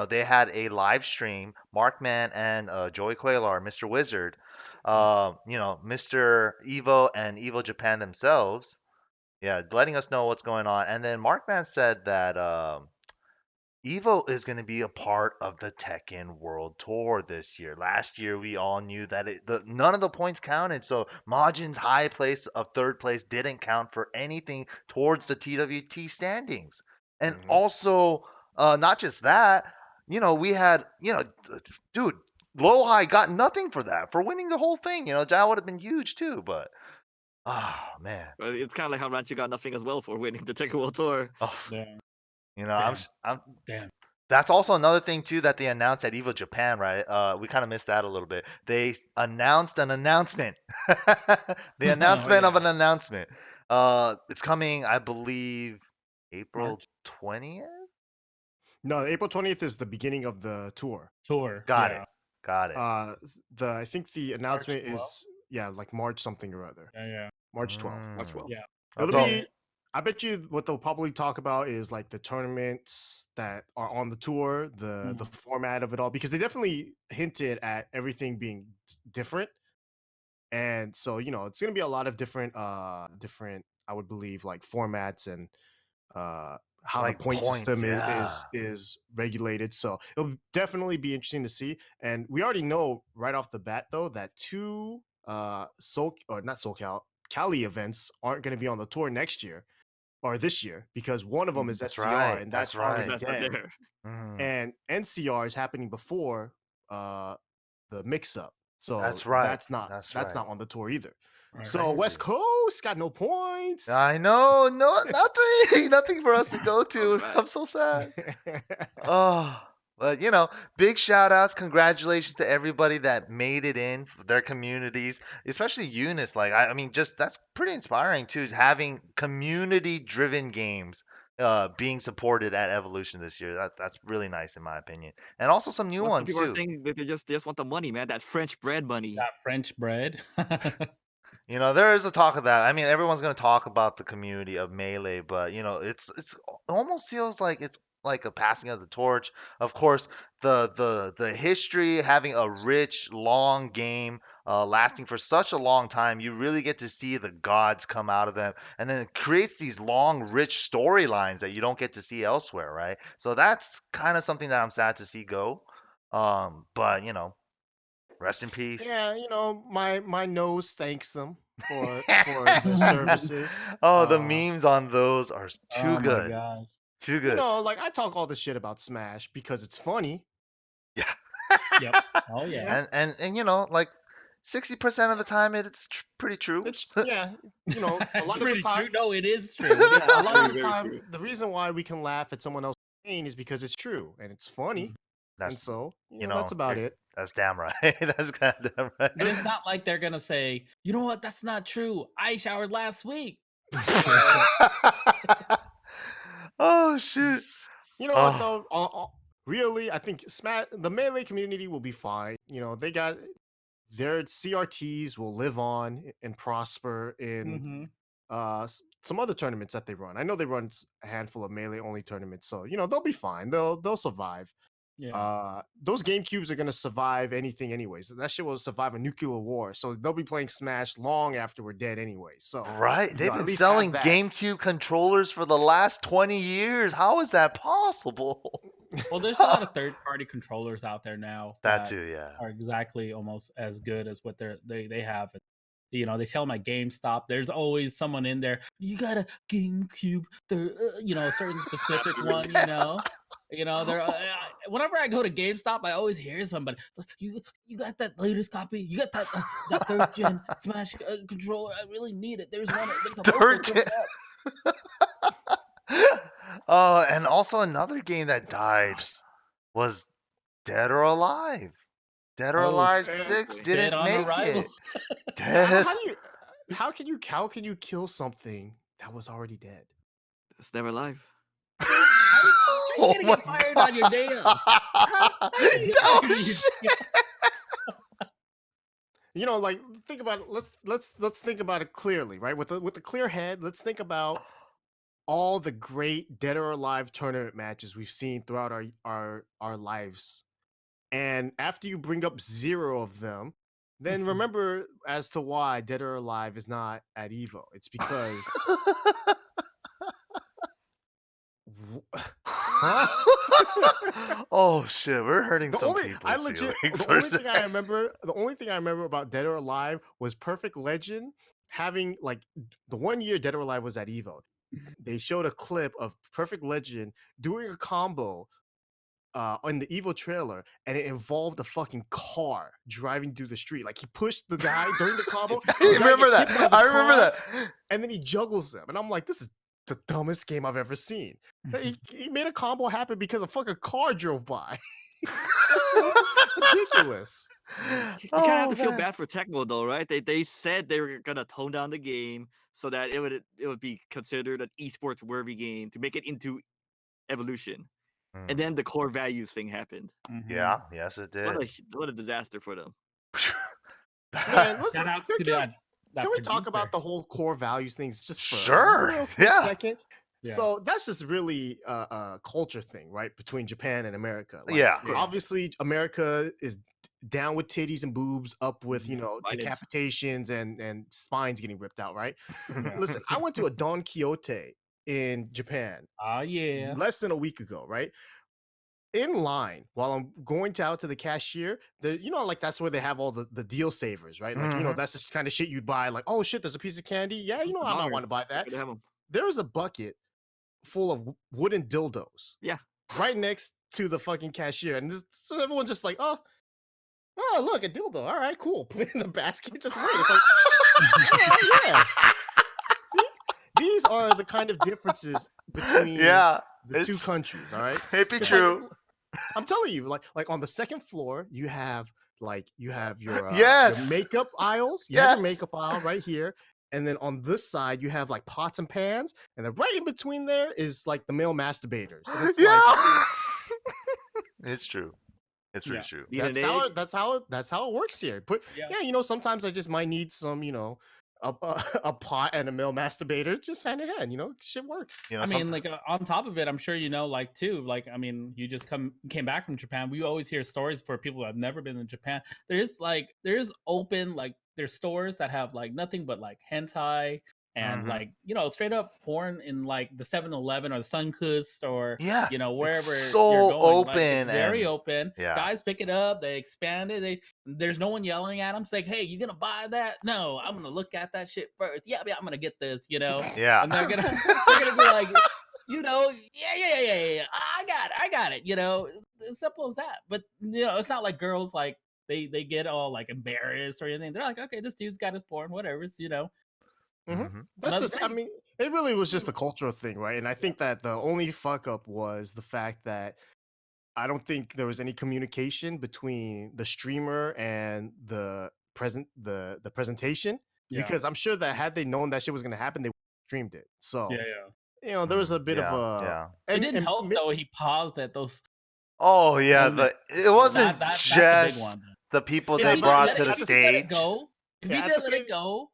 they had a live stream, Markman and Joey Quaylar, Mr. Wizard, Mr. Evo and EVO Japan themselves, yeah, letting us know what's going on. And then Markman said that Evo is going to be a part of the Tekken World Tour this year. Last year, we all knew that none of the points counted, so Majin's high place of third place didn't count for anything towards the TWT standings. And also, not just that, we had, dude, Low High got nothing for that, for winning the whole thing. That would have been huge too, but, man. But it's kind of like how Rancho got nothing as well for winning the Tekken World Tour. Oh, Yeah. I'm Damn. That's also another thing too that they announced at EVO Japan, right? We kind of missed that a little bit. They announced an announcement. The announcement of an announcement. It's coming, I believe, April March. 20th. No, April 20th is the beginning of the tour. Tour. Got yeah. it. Got it. I think the announcement 12th? is like March something or other. Yeah. March 12th. March 12th. Yeah. It'll Okay. be. I bet you what they'll probably talk about is like the tournaments that are on the tour, the format of it all, because they definitely hinted at everything being different, and so it's gonna be a lot of different, I would believe, like formats and how Like the point points, system yeah. is regulated. So it'll definitely be interesting to see, and we already know right off the bat though that 2 Cali events aren't going to be on the tour next year. Or this year, because one of them is That's SCR, right. and That's that's already right. That's not dead. there. And NCR is happening before the mix-up, so That's right. that's not on the tour either. Right. So Crazy. West Coast got no points. I know, no, nothing for us to go to. Alright. I'm so sad. Oh, but big shout outs, congratulations to everybody that made it in their communities, especially Eunice. Like, I mean, just that's pretty inspiring too, having community driven games being supported at Evolution this year. That's really nice in my opinion. And also some new Well, some ones people are too. saying that they just want the money, man. That French bread money. That French bread. There is a talk of that. I mean, everyone's going to talk about the community of Melee, but it almost feels like it's like a passing of the torch. Of course, the history, having a rich, long game, lasting for such a long time, you really get to see the gods come out of them, and then it creates these long, rich storylines that you don't get to see elsewhere, right? So that's kind of something that I'm sad to see go. But rest in peace. Yeah, my nose thanks them for their services. Oh, the memes on those are too Oh my good. gosh. Too good. Like I talk all this shit about Smash because it's funny. Yeah. Yep. Oh yeah. And like 60% of the time it's pretty true. It's a lot of the Pretty time. true. No, it is true. Yeah, a lot of the Very time, true. the reason why we can laugh at someone else's pain is because it's true and it's funny, and That's so that's about it. That's damn right. That's goddamn right. And it's not like they're gonna say, you know what, that's not true. I showered last week. Oh shoot. You know what though? Really, I think the Melee community will be fine. They got their CRTs will live on and prosper in some other tournaments that they run. I know they run a handful of Melee only tournaments, so they'll be fine. They'll survive. Yeah. Those GameCubes are gonna survive anything anyways. That shit will survive a nuclear war, so they'll be playing Smash long after we're dead anyway. So Right. They've at been least selling have that. GameCube controllers for the last 20 years. How is that possible? Well, there's a lot of third-party controllers out there now That too, yeah. are exactly almost as good as what they have. You know, they sell them at GameStop. There's always someone in there. You got a GameCube, you know, a certain specific one. They're whenever I go to GameStop, I always hear somebody. It's like you got that latest copy. You got that third gen Smash controller. I really need it. There's a Third poster gen. coming up. Oh, and also another game that died was Dead or Alive. Dead or Oh, Alive exactly. 6 Dead didn't on make arrival. it. How, Dead. how can you kill something that was already dead? It's never live. How you Oh gonna my get fired on your day off? How you gonna get Oh, fired on your shit. day off? You know, like think about it. Let's think about it clearly, right? With the clear head, let's think about all the great Dead or Alive tournament matches we've seen throughout our lives. And after you bring up 0 of them, then remember as to why Dead or Alive is not at EVO. It's because huh? Oh shit, we're hurting The some only people's feelings. the for only thing I that. remember, the only thing I remember about Dead or Alive was Perfect Legend having like the 1 year Dead or Alive was at EVO. They showed a clip of Perfect Legend doing a combo on the EVO trailer, and it involved a fucking car driving through the street. Like he pushed the guy during the combo. I the guy remember gets that. hit by the I remember car, that. and then he juggles them. And I'm like, this is the dumbest game I've ever seen. He made a combo happen because a fucking car drove by. That's ridiculous. You kind of have Oh, to feel man. bad for Tecmo though, right? They said they were gonna tone down the game so that it would be considered an esports worthy game to make it into Evolution. And then the core values thing happened. Yeah, yes it did. What a disaster for them. Man, Shout out to that can we talk producer. about the whole core values things just for Sure, a real quick yeah. second? Yeah. So that's just really a culture thing, right, between Japan and America. Like, Yeah. obviously America is down with titties and boobs, up with Biden's. decapitations and spines getting ripped out, right? Yeah. Listen, I went to a Don Quixote in Japan Oh yeah. less than a week ago, right? In line while I'm going out to the cashier, like that's where they have all the deal savers, right? Like, that's the kind of shit you'd buy, like, oh shit, there's a piece of candy. Yeah, I might want to buy that. Gotta have 'em. There was a bucket full of wooden dildos. Yeah. Right next to the fucking cashier. And so everyone's just like, oh, look, a dildo. All right, cool. Put it in the basket. Just wait. It's like, oh, yeah. See? These are the kind of differences between Yeah. the two countries, all right? It be It's true. I'm telling you, like on the second floor, you have your Yes. makeup aisles. You have your Yes. makeup aisle right here. And then on this side, you have like pots and pans. And then right in between there is like the male masturbators. And it's Yeah. like, It's true. It's really Yeah. true. Need an egg? that's how it works here. But Yeah. sometimes I just might need some, a pot and a male masturbator just hand in hand. Shit works. I mean, like on top of it, I'm sure like too. Like, I mean, you just came back from Japan. We always hear stories for people who have never been in Japan. There's open like there's stores that have like nothing but like hentai and like straight up porn in like the 7-Eleven or the Sunkus or Yeah, wherever it's so you're going. Like, open it's very and- open. yeah. Guys pick it up, they expand it. There's no one yelling at them saying, "Hey, you gonna buy that?" No, I'm gonna look at that shit first. Yeah, I'm gonna get this. Yeah. And they're gonna be like, yeah. I got it. As simple as that. But it's not like girls like they get all like embarrassed or anything. They're like, okay, this dude's got his porn, whatever. That's Another just, I thing. mean, it really was just a cultural thing, right? And I think that the only fuck up was the fact that I don't think there was any communication between the streamer and the presentation. Yeah. Because I'm sure that had they known that shit was gonna happen, they would have streamed it. So yeah. there was a bit of a Yeah. It didn't help though. He paused at those. Oh yeah, Moment. it wasn't That's a just big one. the people Yeah, they but brought let to it- the at the If he let it stage. go, if Yeah, he at didn't the let same- it go,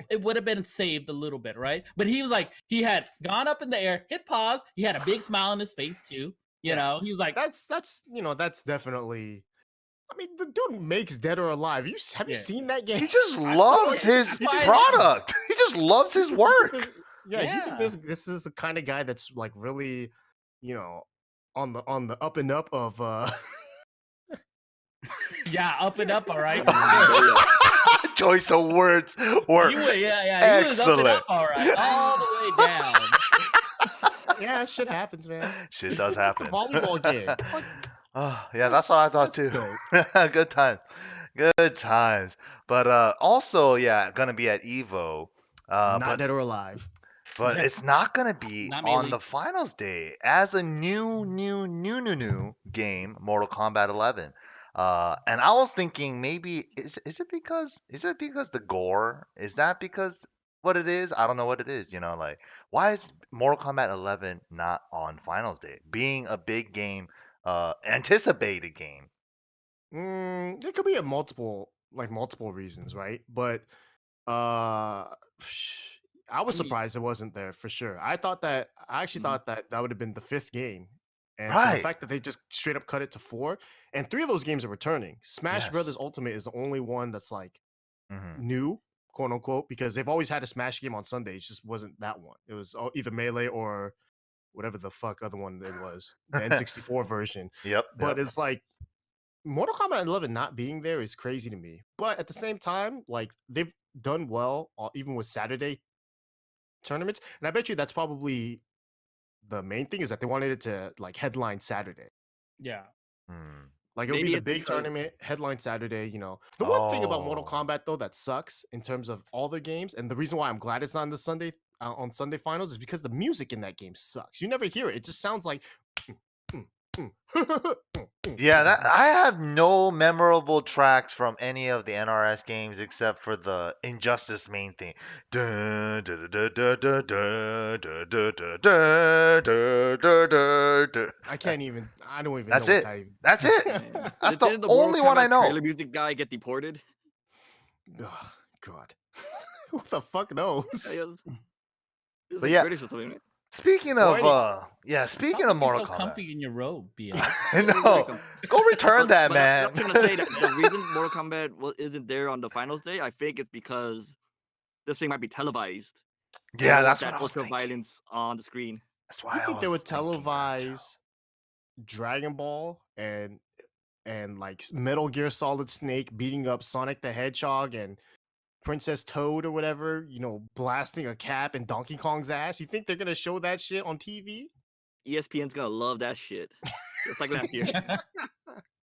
it would have been saved a little bit, right? But he was like, he had gone up in the air, hit pause. He had a big smile on his face too. He was like, that's definitely. I mean, the dude makes Dead or Alive. Have you Yeah. seen that game? He just I loves saw it. his That's why I product. He just loves his work. Yeah, you think Yeah. this is the kind of guy that's like really, on the up and up of Yeah, up and up, all right. Yeah. Choice of words were You went, yeah. You was up and excellent. up, all right, all the way down. yeah, shit happens, man. Shit does It's a happen. volleyball game. What? Oh, yeah, that's what I thought That's too. dope. Good times. Good times. But also, yeah, gonna be at EVO. Not But dead or alive. it's not gonna be Not on merely. the finals day as a new game, Mortal Kombat 11. And I was thinking maybe is it because the gore? Is that because what it is? I don't know what it is. Like why is Mortal Kombat 11 not on finals day, being a big game, anticipated game? There could be a multiple reasons, right? But uh, I was I mean, surprised it wasn't there for sure. I actually Mhm. thought that would have been the fifth game, and so the Right. fact that they just straight up cut it to 4, and 3 of those games are returning. Smash Yes. Brothers Ultimate is the only one that's like Hmm. new, quote unquote, because they've always had a Smash game on Sunday. It just wasn't that one. It was either Melee or whatever the fuck other one it was, the N64 version. Yep. But Yep. it's like Mortal Kombat 11 not being there is crazy to me. But at the same time, like they've done well, even with Saturday tournaments, and I bet you that's probably the main thing is that they wanted it to like headline Saturday. yeah. Hmm. Like it would be Maybe the it's big because tournament headline Saturday. The one thing about Mortal Oh. Kombat though that sucks in terms of all their games, and the reason why I'm glad it's not on the Sunday on Sunday finals is because the music in that game sucks. You never hear it. It just sounds like. Yeah, I have no memorable tracks from any of the NRS games except for the Injustice main theme. Dun, dun, dun, dun, dun, dun, dun, dun, dun, dun, dun, dun, dun, dun. I can't even. I don't even That's know what it. that even. That's it. man, That's the didn't the only Mortal one I Kombat know. trailer music guy get deported? Oh, God. Who the fuck knows? Yeah, he was But like yeah, British or something, right? speaking Well, of Sounds speaking like of you're Mortal so Kombat. comfy in your robe, Beel. I Very know. comfy. Go return that, But I man. was gonna say that the reason Mortal Kombat isn't there on the finals day, I think it's because this thing might be televised. They Yeah, don't want that's what that I was ultra thinking. violence on the screen. That's you why I think they would was thinking that too. televise Dragon Ball and like Metal Gear Solid Snake beating up Sonic the Hedgehog and Princess Toad or whatever, blasting a cap in Donkey Kong's ass? You think they're gonna show that shit on TV? ESPN's gonna love that shit. Just like last year.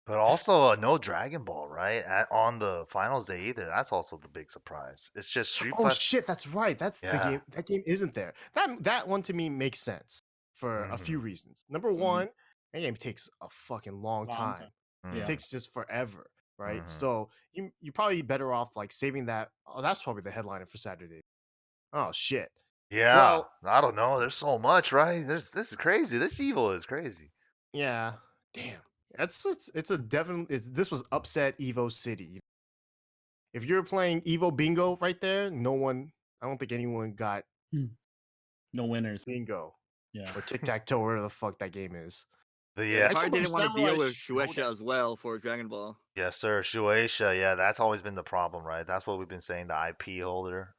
But also no Dragon Ball, right? On the finals day either. That's also the big surprise. It's just Street Oh Fighter. shit, that's right. That's the Yeah. game. That game isn't there. That one to me makes sense for a few Mhm. reasons. Number one, that game takes a fucking long time. It Yeah. takes just forever, right? Mhm. So you're probably better off like saving that. Oh, that's probably the headliner for Saturday. Oh shit. Yeah. Well, I don't know. There's so much, right? This is crazy. This evil is crazy. yeah. Damn. It's a definitely this was upset Evo City. If you're playing Evo Bingo right there, I don't think anyone got No winners. Bingo Yeah. or Tic Tac Toe, whatever the fuck that game is. But Yeah, yeah. they probably Actually, didn't want to Samurai deal with Shodown. Shueisha as well for Dragon Ball. Yes, sir. Shueisha. Yeah, that's always been the problem, right? That's what we've been saying, the IP holder.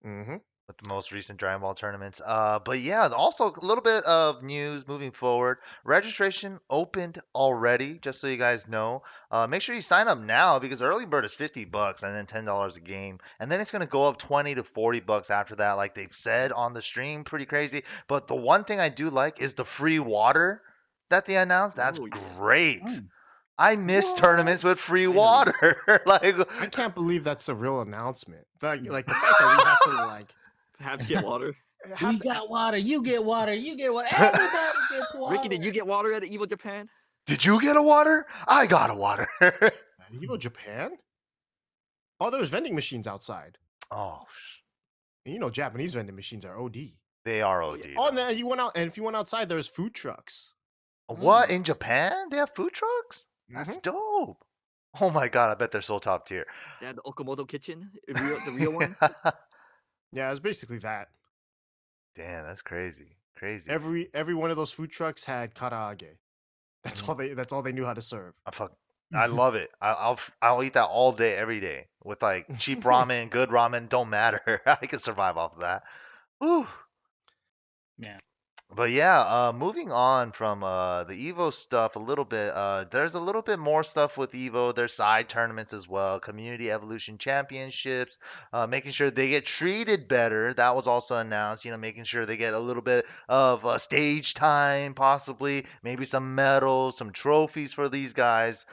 Mm-hmm. With the most recent Dragon Ball tournaments. But yeah, also a little bit of news moving forward. Registration opened already, just so you guys know. Make sure you sign up now because early bird is $50 and then $10 a game, and then it's gonna go up 20 to $40 after that, like they've said on the stream. Pretty crazy. But the one thing I do like is the free water that they announced. That's Oh, yes. great. Oh. I miss tournaments with free Finally. water. Like I can't believe that's a real announcement. Like the fact that we have to like Have to get water. have We to, got water. You get water. You get water. Everybody gets water. Ricky, did you get water at EVO Japan? did you get a water? I got a water. EVO Japan? Oh, there was vending machines outside. Oh, And Japanese vending machines are OD. they are Oh, OD. yeah. Oh, though. and then you went out, and if you went outside, there's food trucks. What in Japan? They have food trucks? That's Mhm. dope. Oh my god, I bet they're so top tier. They had the Okamoto kitchen, the real one. Yeah, it's basically that. Damn, that's crazy. Crazy. Every one of those food trucks had karaage. That's all they knew how to serve. I love it. I'll eat that all day, every day with like cheap ramen, good ramen. Don't matter. I can survive off of that. Whew. Yeah. But yeah, moving on from the Evo stuff a little bit, there's a little bit more stuff with Evo. There's side tournaments as well, Community Evolution Championships, making sure they get treated better. That was also announced, making sure they get a little bit of stage time, possibly, maybe some medals, some trophies for these guys,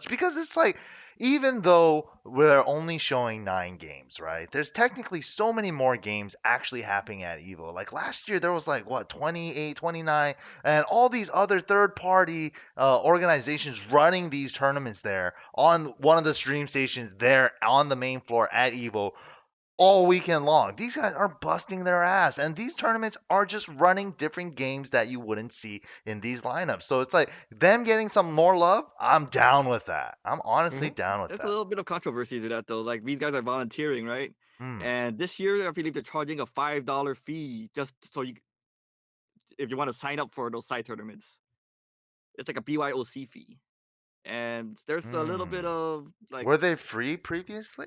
because it's like, even though we're only showing 9 games, right? There's technically so many more games actually happening at Evo. Like last year, there was like, what, 28, 29, and all these other third party organizations running these tournaments there on one of the stream stations there on the main floor at Evo all weekend long. These guys are busting their ass, and these tournaments are just running different games that you wouldn't see in these lineups. So it's like them getting some more love. I'm down with that. I'm honestly down with There's a that. little bit of controversy to that though. Like these guys are volunteering, right? Mm. And this year, I believe they're charging a $5 fee just so if you want to sign up for those side tournaments. It's like a BYOC fee, and there's a little bit of like, Were they free previously?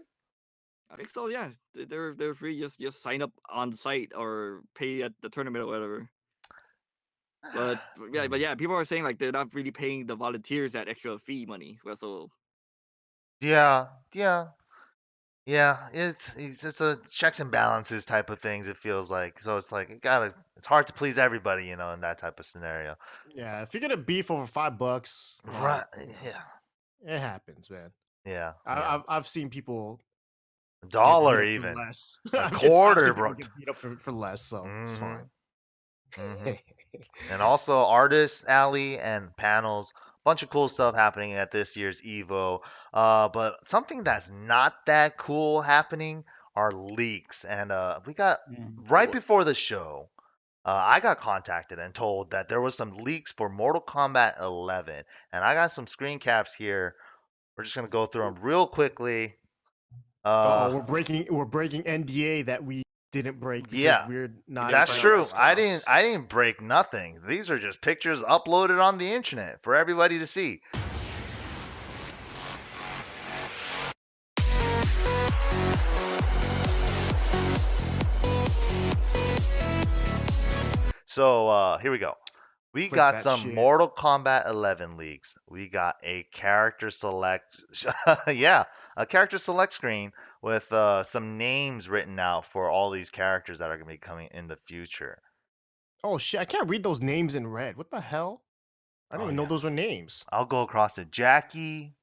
I think so. Yeah, they're free. Just sign up on the site or pay at the tournament or whatever. But yeah, people are saying like they're not really paying the volunteers that extra fee money. Well, so Yeah, yeah, yeah. It's a checks and balances type of things. It feels like so. It's like it's hard to please everybody, in that type of scenario. Yeah, if you're gonna beef over $5, Right? Yeah, it happens, man. yeah, I, yeah. I've seen people get beat $1 up for even. less. A I've quarter, seen bro. people get beat up for less, so it's hmm fine. hmm And also Artist Alley and panels. Bunch of cool stuff happening at this year's Evo. But something that's not that cool happening are leaks. And we got right before the show, I got contacted and told that there was some leaks for Mortal Kombat 11. And I got some screen caps here. We're just gonna go through them real quickly. Oh, Uh, we're breaking NDA that we didn't break because yeah. we're not. didn't That's find official out. true. I scouts. didn't break nothing. These are just pictures uploaded on the internet for everybody to see. So here we go. We Click got that some shit. Mortal Kombat 11 leaks. We got a character select, yeah, a character select screen with some names written out for all these characters that are going to be coming in the future. Oh shit! I can't read those names in red. What the hell? I didn't Oh even know yeah, those were names. I'll go across it. Jackie,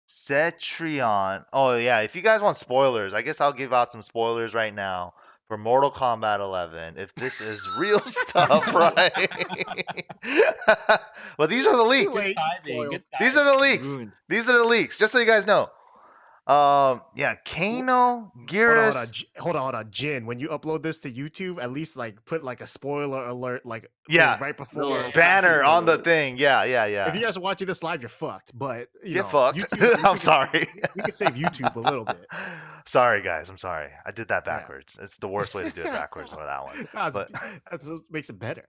Cetrion. Oh yeah, if you guys want spoilers, I guess I'll give out some spoilers right now for Mortal Kombat 11. If this is real stuff, right? Well, these are the It's too leaks. late. Timing, good These are the timing. leaks. ruined. These are the leaks. Just so you guys know. Yeah, Kano, Geras. Hold on, Jin. When you upload this to YouTube, at least like put like a spoiler alert, like Yeah, thing right before. Little banner flashing on the alert. thing. Yeah, yeah, If you yeah. guys are watching this live, you're fucked. But Get fucked. YouTube, I'm sorry. We can save YouTube a little bit. Sorry, guys. I'm sorry. I did that Yeah. backwards. It's the worst way to do it backwards for that one. Nah, But that's what makes it better.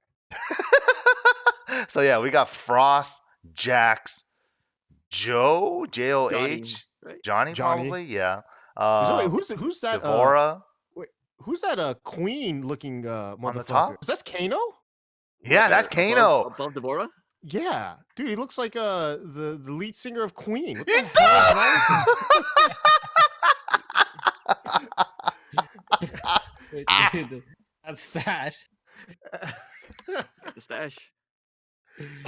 so yeah, we got Frost, Jax, Joe, Joh, Johnny, right? Johnny Johnny. probably, yeah. Who's that? Devora Wait, who's that? Queen looking motherfucker? on the top. Is that Kano? Yeah, Right that's there, Kano. above Devora. Yeah, dude, he looks like the lead singer of Queen. What the hell is wrong with him? That's stash. The stash.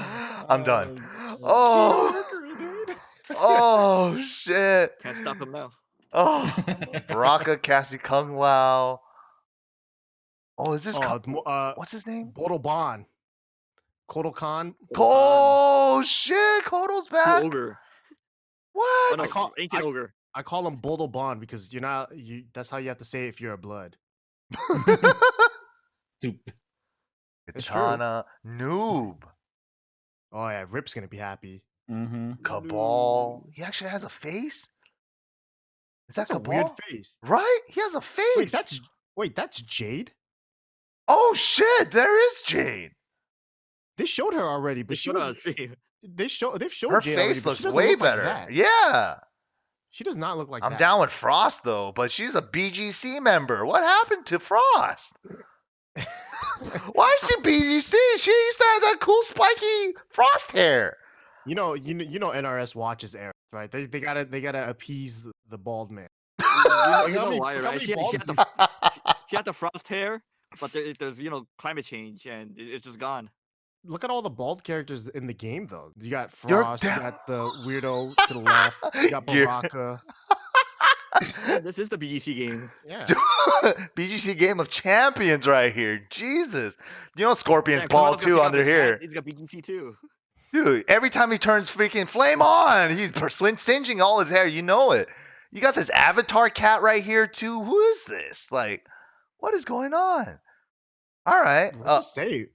I'm done. Kano Oh, Mercury, dude. oh shit. Can't stop him now. Oh, Baraka, Cassie Kung Lao. Oh, is this what's his name? Bodo Ban. Kotal Khan. Oh shit, Kodo's True back. ogre. What? Oh, no, call- ancient ogre. I call him Bodo Ban because you're not you. That's how you have to say it if you're a blood. Stupid. It's true. Katana, Noob, Oh yeah, Rip's gonna be happy. Mm-hmm. Cabal. He actually has a face? Is that That's a Cabal? weird face. Right? He has a face. Wait, that's Jade. Oh shit, there is Jade. They showed her already, but They she showed it on was. stream. They've showed Her Jade already, face but looks she doesn't way look like better. that. Yeah. She does not look like I'm that. down with Frost though, but she's a BGC member. What happened to Frost? Why is she BGC? She used to have that cool spiky frost hair. You know, NRS watches Eric, right? They gotta appease the bald man. You how know many- why, how right? many She bald had she had the frost hair, but there's climate change and it's just gone. Look at all the bald characters in the game, though. You got You're Frost, you down. got the weirdo to the left, you got You're- Baraka. Yeah, this is the BGC game. Yeah. BGC Game of Champions right here. Jesus. You know Scorpion's Yeah, bald Kono's gonna too take off under his hat, here. He's got BGC too. Dude, every time he turns freaking flame on, he's singeing all his hair. You know it. You got this avatar cat right here too. Who is this? Like, what is going on? All right. What's it say?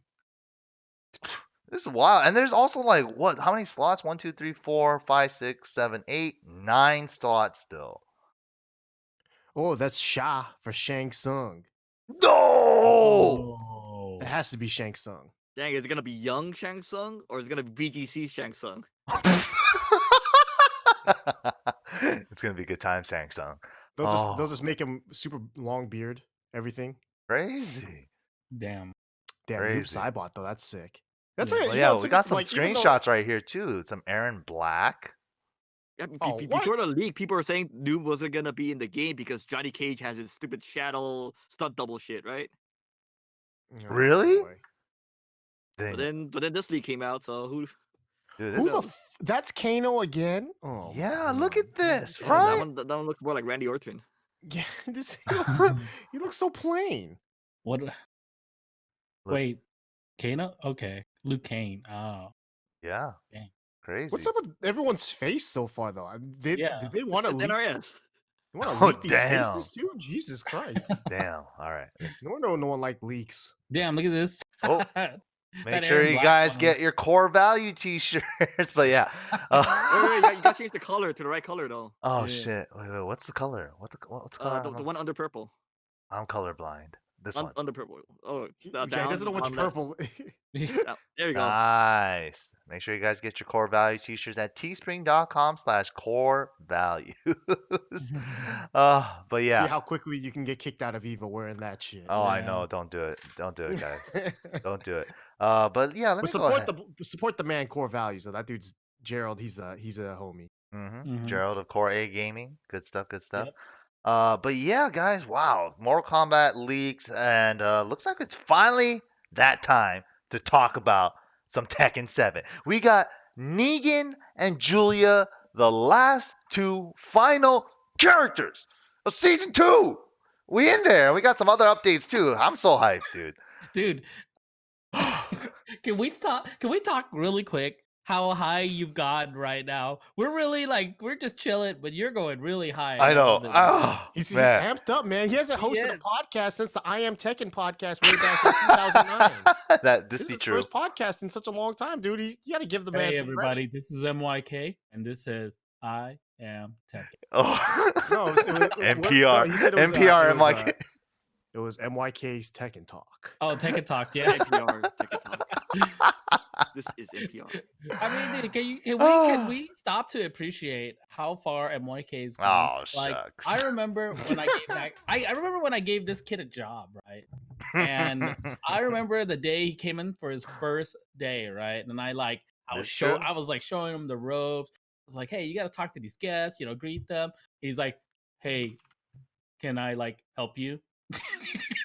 This is wild. And there's also like what? How many slots? 1, 2, 3, 4, 5, 6, 7, 8, 9 slots still. Oh, that's Sha for Shang Tsung. No. Oh. It has to be Shang Tsung. Dang, is it gonna be young Shang Tsung or is it gonna be BGC Shang Tsung? It's gonna be a good time, Samsung. They'll just make him super long beard, everything. Crazy. Damn. Damn, new Crazy. Cybot though. That's sick. That's Yeah. like, Well, you yeah, know, we to- got some like, even though- screenshots right here too. Some Aaron Black. Yeah, Oh, before the leak, people were saying Noob wasn't gonna be in the game because Johnny Cage has his stupid shadow stunt double shit, right? Oh, Really? boy. But then this leak came out, so who? Dude, Who this- the? That's Kano again? Oh, yeah, my look God. at this, Yeah, right? that one looks more like Randy Orton. Yeah, this he looks so plain. What? Wait, Kano? Okay, Luke Kane. Oh, Yeah. Dang. Crazy. What's up with everyone's face so far though? Did they want to It's leak? NRS. They want to Oh, leak these damn. faces too? Jesus Christ! Damn. All right. No one like leaks. damn! Look at this. Oh, That Make sure Aaron you Black guys one. get your core value t-shirts. But yeah. Wait, you gotta change the color to the right color though. Oh Yeah. shit. Wait, what's the color? What's the color? The one under purple. I'm colorblind. This one. Under purple. Oh, Yeah, he down, doesn't know which on left. purple. There you go. Nice. Make sure you guys get your core value t-shirts at teespring.com/core values. But See yeah. how quickly you can get kicked out of EVO wearing that shit. Oh, I Yeah. know. Don't do it. Don't do it, guys. Don't do it. But yeah, let me go ahead. Support the man core values. So that dude's Gerald. He's a homie. Mhm. Gerald of Core A Gaming. Good stuff. Good stuff. Yep. But yeah, guys. Wow. Mortal Kombat leaks, and looks like it's finally that time to talk about some Tekken 7. We got Negan and Julia, the last two final characters of season 2. We in there. We got some other updates too. I'm so hyped, dude. Dude. Can we stop? Can we talk really quick? How high you've gotten right now? We're really we're just chilling, but you're going really high. I know. love it. Oh, He's man. amped up, man. He hasn't He hosted a is. podcast since the I Am Tekken podcast way back in 2009. This This is be his true. first podcast in such a long time, dude. You got to give the man Hey some everybody, this is MYK, and this is I Am Tekken. Oh. credit. No, NPR. he said it was, NPR it was, MYK. it was MYK's Tekken Talk. Oh, Tekken Talk, yeah. NPR. TikTok. This is NPR. I mean, dude, can we stop to appreciate how far MYK's gone? Oh, shucks. I remember when I gave I remember when I gave this kid a job, right? And I remember the day he came in for his first day, right? And I was That's true. showing him the ropes. I was like, hey, you got to talk to these guests, greet them. He's like, hey, can I help you?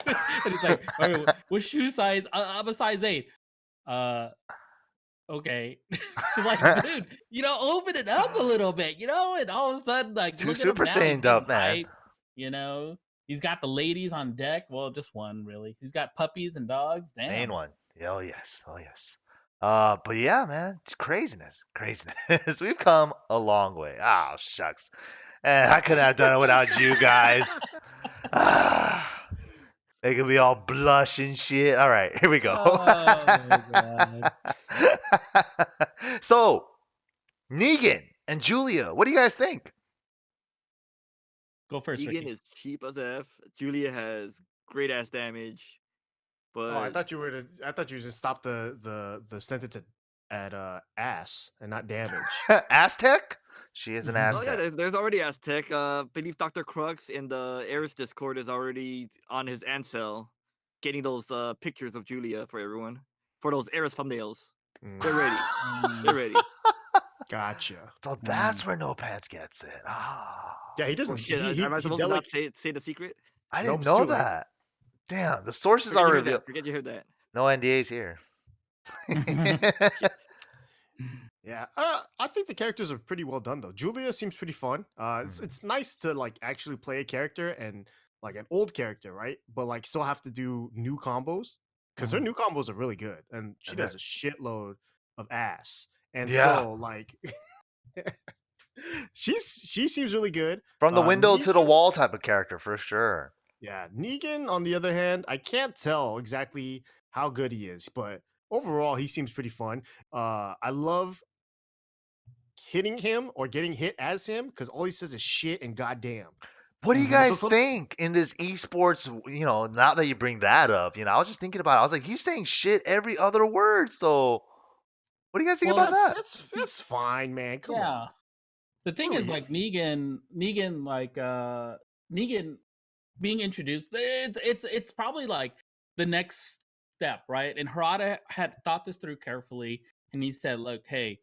And he's like, all right, what shoe size? I'm a size 8. Okay. She's like, dude, open it up a little bit, and all of a sudden, Too look at him Super now, he's Saiyan'd up, getting man. hype, he's got the ladies on deck. Well, just one really. He's got puppies and dogs. Damn. Main one. Oh yes. Oh yes. But yeah, man, it's craziness. We've come a long way. Oh shucks. And I couldn't have done it without you guys. They could be all blush and shit. All right, here we go. Oh my God. So, Negan and Julia, what do you guys think? Go first, Egan Ricky. is cheap as F. Julia has great ass damage. But Oh, I thought you were to stop the sentence at ass and not damage. Aztec? She is an Mhm. oh yeah, Aztec. there's already Aztec. Believe Dr. Crux in the Eris Discord is already on his Ancel. getting those pictures of Julia for everyone for those Eris thumbnails. Mm, They're ready. They're ready. gotcha. So that's where No Pants gets it. Ah, Yeah, he Oh doesn't. shit! Am I supposed to not say the secret? I Nope, didn't it's too know late. that. Damn, the sources Forget are you heard revealed. that. Forget you heard that. No NDAs here. Yeah, I think the characters are pretty well done though. Julia seems pretty fun. It's nice to like actually play a character and like an old character, right? But like still have to do new combos because her new combos are really good, and she does a shitload of ass. And Yeah. so like, she seems really good. From the window to the Negan- wall type of character for sure. Yeah, Negan on the other hand, I can't tell exactly how good he is, but overall he seems pretty fun. I love hitting him or getting hit as him because all he says is shit and goddamn. What do you Mhm. guys So think in this esports? Now that you bring that up, I was just thinking about it. I was like, he's saying shit every other word. So, what do you guys think Well, about that? That's fine, man. Come yeah. on. The thing Oh, is, yeah. like Negan, Negan being introduced. It's probably like the next step, right? And Harada had thought this through carefully, and he said, "Look, hey,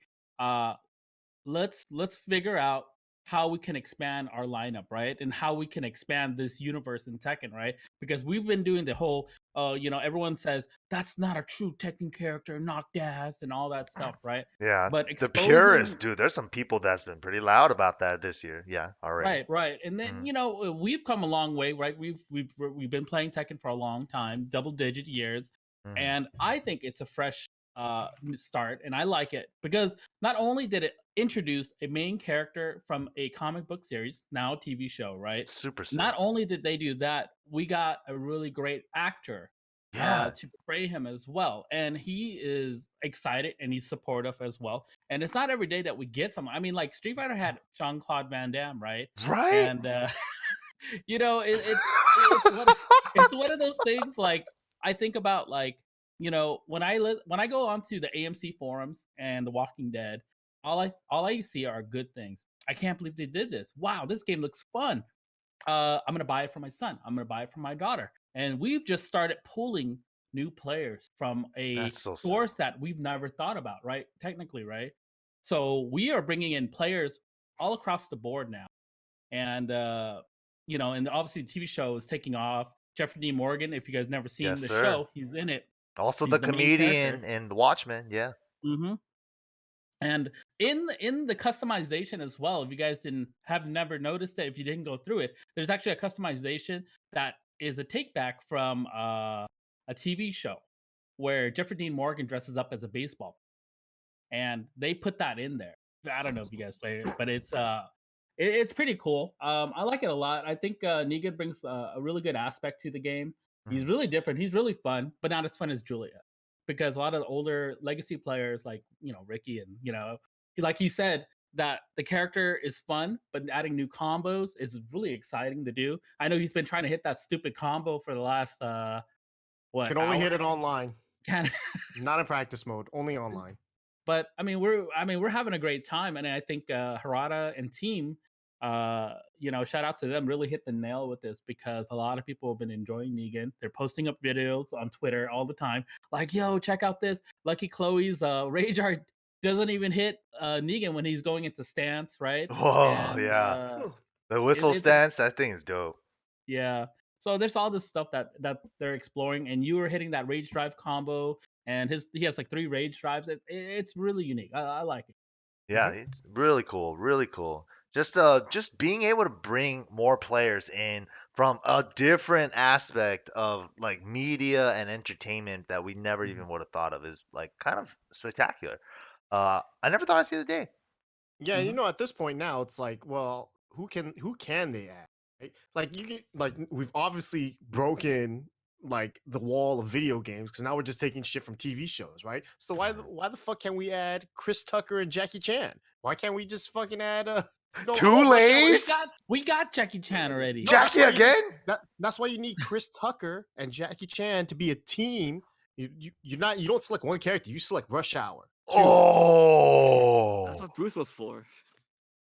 let's figure out how we can expand our lineup, right? And how we can expand this universe in Tekken, right? Because we've been doing the whole, everyone says that's not a true Tekken character, knock ass, and all that stuff, right? Yeah, But the exposing, purist, dude. There's some people that's been pretty loud about that this year. Yeah, already. right, and then we've come a long way, right? We've been playing Tekken for a long time, double-digit years, Mhm. and I think it's a fresh start, and I like it because not only did it introduce a main character from a comic book series, now a TV show, right? Super sick. Not only did they do that, we got a really great actor Yeah. to portray him as well, and he is excited and he's supportive as well. And it's not every day that we get someone. I mean, like Street Fighter had Jean-Claude Van Damme, right? Right? And it's one of those things. Like I think about like when I go onto the AMC forums and The Walking Dead, all I see are good things. I can't believe they did this. Wow, this game looks fun. I'm gonna buy it for my son. I'm gonna buy it for my daughter. And we've just started pulling new players from a That's so sick. source that we've never thought about, right? Technically, right? So we are bringing in players all across the board now, and and obviously the TV show is taking off. Jeffrey Dean Morgan, if you guys never seen Yes, the sir. show, he's in it. Also, He's the the main comedian character. in The Watchmen. Yeah. Mm-hmm. And in the customization as well, if you guys have never noticed it, if you didn't go through it, there's actually a customization that is a take back from a TV show where Jeffrey Dean Morgan dresses up as a baseball, and they put that in there. I don't know if you guys played it, but it's pretty cool. I like it a lot. I think Negan brings a really good aspect to the game. He's really different. He's really fun, but not as fun as Julia, because a lot of the older legacy players like Ricky and like you said, that the character is fun, but adding new combos is really exciting to do. I know he's been trying to hit that stupid combo for the last Can only hour? hit it online, Can not in practice mode, only online. but we're having a great time, and I think Harada and team, shout out to them, really hit the nail with this, because a lot of people have been enjoying Negan. They're posting up videos on Twitter all the time, like, yo, check out this. Lucky Chloe's rage art doesn't even hit Negan when he's going into stance, right? Whoa, And, yeah. The whistle it's- stance, that thing is dope. yeah. So there's all this stuff that they're exploring, and you were hitting that rage drive combo, and he has like 3 rage drives. It's really unique. I like it. Yeah, it's really cool, really cool. Just being able to bring more players in from a different aspect of like media and entertainment that we never even would have thought of is like kind of spectacular. I never thought I'd see the day. Yeah, at this point now, it's like, well, who can they add? Right? Like we've obviously broken like the wall of video games because now we're just taking shit from TV shows, right? So why the fuck can't we add Chris Tucker and Jackie Chan? Why can't we just fucking add Two Lays? We got Jackie Chan already. Jackie again? That's why you need Chris Tucker and Jackie Chan to be a team. You don't select one character, you select Rush Hour. That's Oh. what Bruce was for.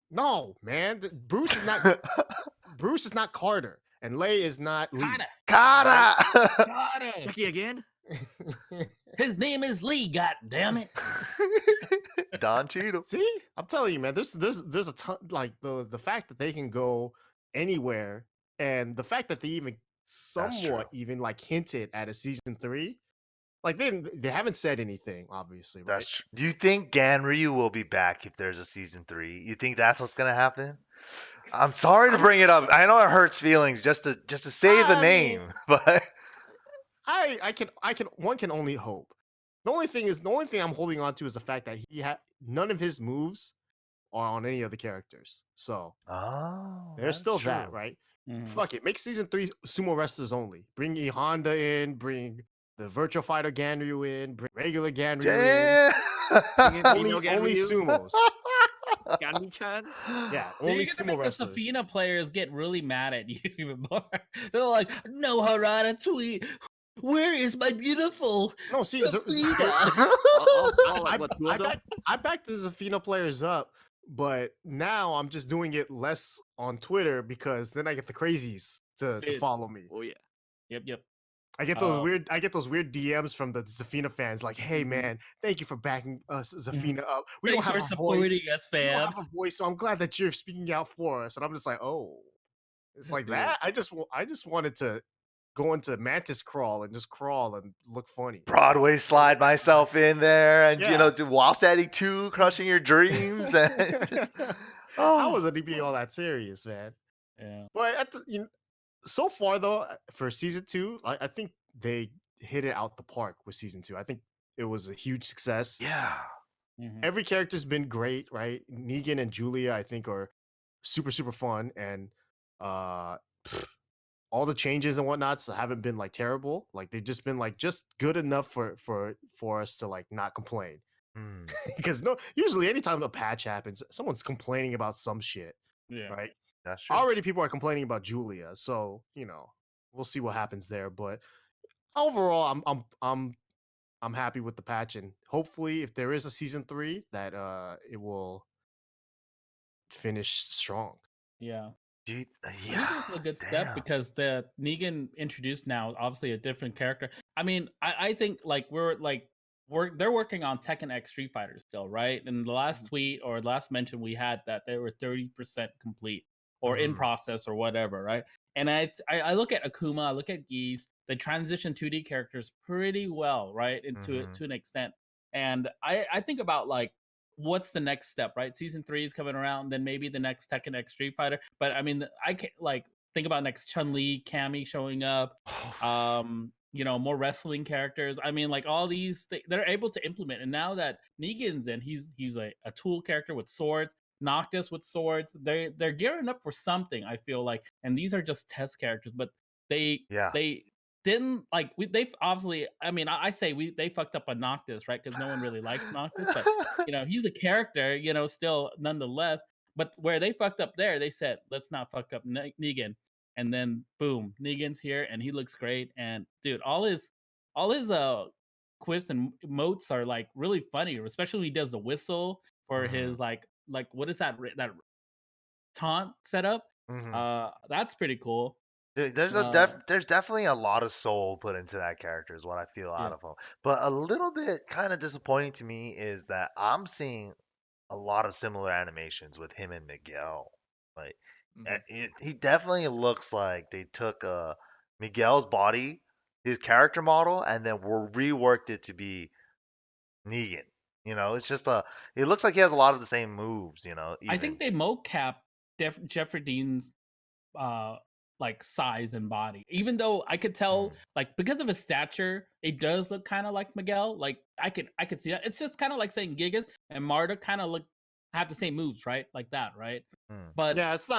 No, man. Bruce is not Carter, and Lei is not Lee. Kata! Got it. Becky again? His name is Lee. God damn it. Don Cheadle. See, I'm telling you, man. There's a ton, like the fact that they can go anywhere, and the fact that they even somewhat even like hinted at a season 3. Like they haven't said anything, obviously, right? That's true. Do you think Ganryu will be back if there's a season 3? You think that's what's gonna happen? I'm sorry to bring it up. I know it hurts feelings just to say the I name, mean, but one can only hope. The only thing I'm holding on to is the fact that none of his moves are on any of the characters. So there's that's still true. that, right? Mhm. Fuck it. Make season 3 sumo wrestlers only. Bring E Honda in, bring the virtual fighter Ganryu in, bring regular Ganryu in. Bring in Only female Ganryu? sumos. Ganmi-chan? Yeah, You're only gonna sumo make the wrestlers. Safina players get really mad at you even more. They're like, "No, Harada tweet. Where is my beautiful No, see, Safina?" I backed the Zafina players up, but now I'm just doing it less on Twitter because then I get the crazies to follow me. Oh yeah. Yep. I get those weird DMs from the Zafina fans, like, "Hey man, thank you for backing us, Zafina up. We Thanks don't for have a voice. supporting us, We don't fam. have a voice, so I'm glad that you're speaking out for us." And I'm just like, "Oh, it's like that." I just wanted to go into Mantis crawl and just crawl and look funny. Broadway slide myself in there and Yeah. do Wall Standing 2, crushing your dreams and just I wasn't even all that serious, man. Yeah. But so far though, for season 2, I think they hit it out the park with season 2. I think it was a huge success. yeah. Mhm. Every character's been great, right? Negan and Julia, I think, are super fun, and all the changes and whatnots haven't been like terrible. Like they've just been like just good enough for us to like not complain. Hmm. Because usually anytime a patch happens, someone's complaining about some shit, Yeah. right? That's true. Already people are complaining about Julia, so we'll see what happens there. But overall, I'm happy with the patch, and hopefully, if there is a season 3, that it will finish strong. Yeah. Do I think yeah. this is a good step Damn. because the Negan introduced now obviously a different character. I mean, I think like they're working on Tekken X Street Fighter still, right? And the last tweet or last mention we had that they were 30% complete or in process or whatever, right? And I look at Akuma, I look at Geese, they transition 2D characters pretty well, right? Into to an extent. And I think about like what's the next step, right? Season 3 is coming around, then maybe the next Tekken X Street Fighter. But I mean, I can't like think about next Chun-Li, Cammy showing up, more wrestling characters. I mean, like all these they're able to implement. And now that Negan's in, he's a tool character with swords, Noctis with swords. They're gearing up for something, I feel like. And these are just test characters, but they didn't like they've obviously, I mean, I say they fucked up on Noctis, right? Because no one really likes Noctis, but he's a character, still nonetheless. But where they fucked up there, they said, let's not fuck up Negan. And then boom, Negan's here and he looks great. And dude, all his quips and motes are like really funny, especially when he does the whistle for his like what is that taunt setup? That's pretty cool. Dude, there's definitely a lot of soul put into that character is what I feel out of him. But a little bit kind of disappointing to me is that I'm seeing a lot of similar animations with him and Miguel. Like he definitely looks like they took Miguel's body, his character model, and then reworked it to be Negan. It's just it looks like he has a lot of the same moves, I think they mocap Jeffrey Dean's like size and body, even though I could tell like because of his stature it does look kind of like Miguel. Like I could see that. It's just kind of like saying Gigas and Marta kind of have the same moves, right? Like that, right? But yeah, it's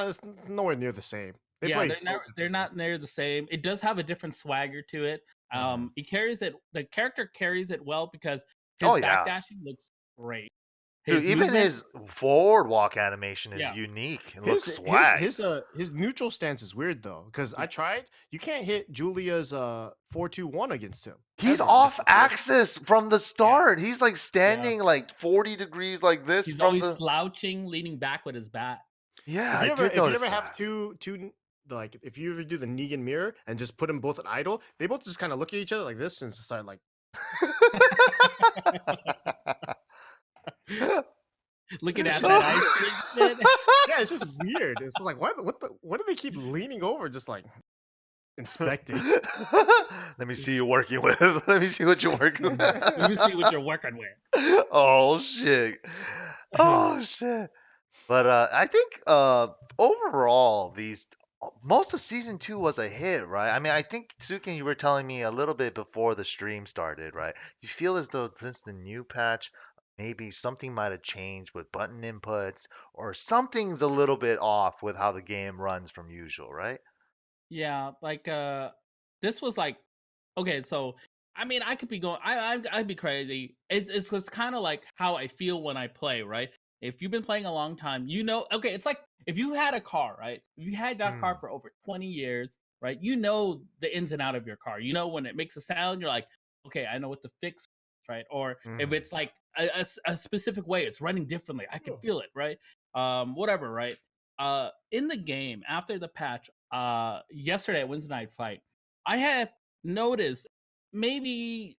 nowhere near the same. They're not near the same. It does have a different swagger to it. He carries it, the character carries it well because his backdashing looks great. Dude, even his forward walk animation is unique. It looks swag. His neutral stance is weird though, because I tried. You can't hit Julia's 4-2-1 against him. He's off axis from the start. He's like standing like 40 degrees like this. He's always slouching, leaning back with his bat. Yeah, if you ever have two like if you ever do the Negan mirror and just put them both at idle, they both just kind of look at each other like this and start like. Looking at It's that just ice weird. cream shit. Yeah, it's just weird. It's like what do they keep leaning over just like inspecting? Let me see you working with. Let me see what you're working with. Let me see what you're working with. Oh shit. Oh shit. But I think overall most of season 2 was a hit, right? I mean, I think Suiken, you were telling me a little bit before the stream started, right? You feel as though since the new patch, maybe something might have changed with button inputs, or something's a little bit off with how the game runs from usual, right? Yeah, like this was like okay, so I mean, I could be going, I'd be crazy. It's kind of like how I feel when I play, right? If you've been playing a long time, you know. Okay, it's like if you had a car, right? If you had that car Mm, for over 20 years, right? You know the ins and out of your car. You know when it makes a sound, you're like, okay, I know what to fix, right? Or if mm. it's like a specific way, it's running differently. I can feel it, right? Whatever, right? In the game after the patch, yesterday at Wednesday Night Fight, I have noticed maybe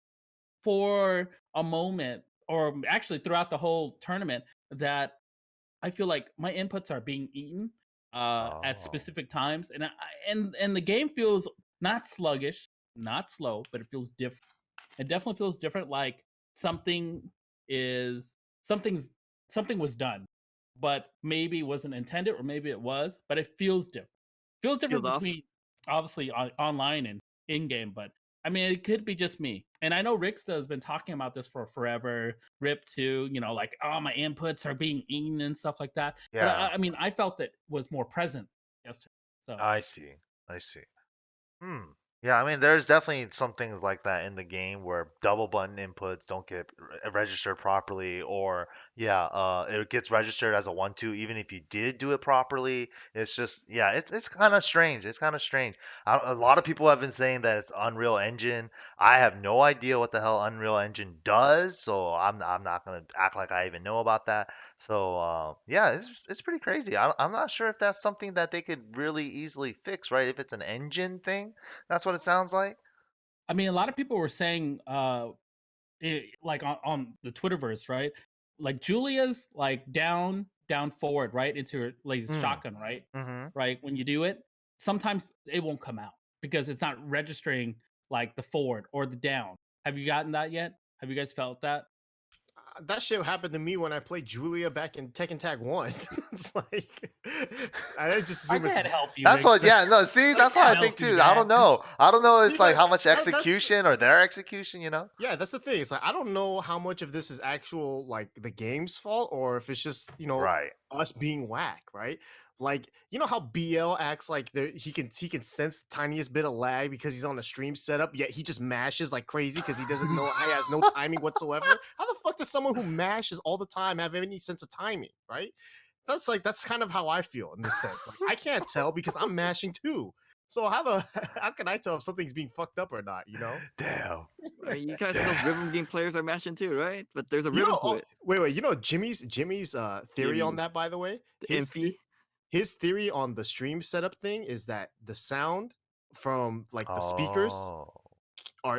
for a moment, or actually throughout the whole tournament, that I feel like my inputs are being eaten at Oh. specific times, and and the game feels not sluggish, not slow, but it feels different. It definitely feels different. Like something is something's something was done, but maybe wasn't intended, or maybe it was, but it feels different. Feels Feels different off. between obviously online and in game, but I mean it could be just me. And I know Rickstah has been talking about this for forever. Rip too, you know, like oh my inputs are being eaten and stuff like that. But Yeah, I mean I felt it was more present yesterday. So I see. I see. Hmm. Yeah, I mean, there's definitely some things like that in the game where double button inputs don't get registered properly, or yeah, it gets registered as a 1-2 even if you did do it properly. It's just, yeah, it's kind of strange. It's kind of strange. A lot of people have been saying that it's Unreal Engine. I have no idea what the hell Unreal Engine does, so I'm not gonna act like I even know about that. So yeah, it's pretty crazy. I'm not sure if that's something that they could really easily fix, right? If it's an engine thing, that's what it sounds like. I mean a lot of people were saying like on the Twitterverse, right? Like Julia's like down forward, right into her like Mm. shotgun, right? Mm-hmm. Right when you do it, sometimes it won't come out because it's not registering like the forward or the down. Have you gotten that yet? Have you guys felt that? That shit happened to me when I played Julia back in Tekken Tag 1. It's like I just I assume it's can't just help you, That's what, Rickster. yeah, no, see, I that's what can't I think help you, too. I don't man. know. I don't know. see It's like how much that's execution or their execution, you know? yeah, that's the thing. It's like I don't know how much of this is actual like the game's fault or if it's just Right. us being whack, right? Like you know how BL acts like he can sense the tiniest bit of lag because he's on a stream setup, yet he just mashes like crazy because he doesn't know he has no timing whatsoever. How the fuck does someone who mashes all the time have any sense of timing, right? That's kind of how I feel in this sense. Like I can't tell because I'm mashing too. So how can I tell if something's being fucked up or not? You know? Damn. You guys know Damn. rhythm game players are mashing too, right? But there's a You rhythm know, to it. wait. You know Jimmy's theory on Jimmy, that, by the way. the His the- MP. his theory on the stream setup thing is that the sound from like the speakers Oh.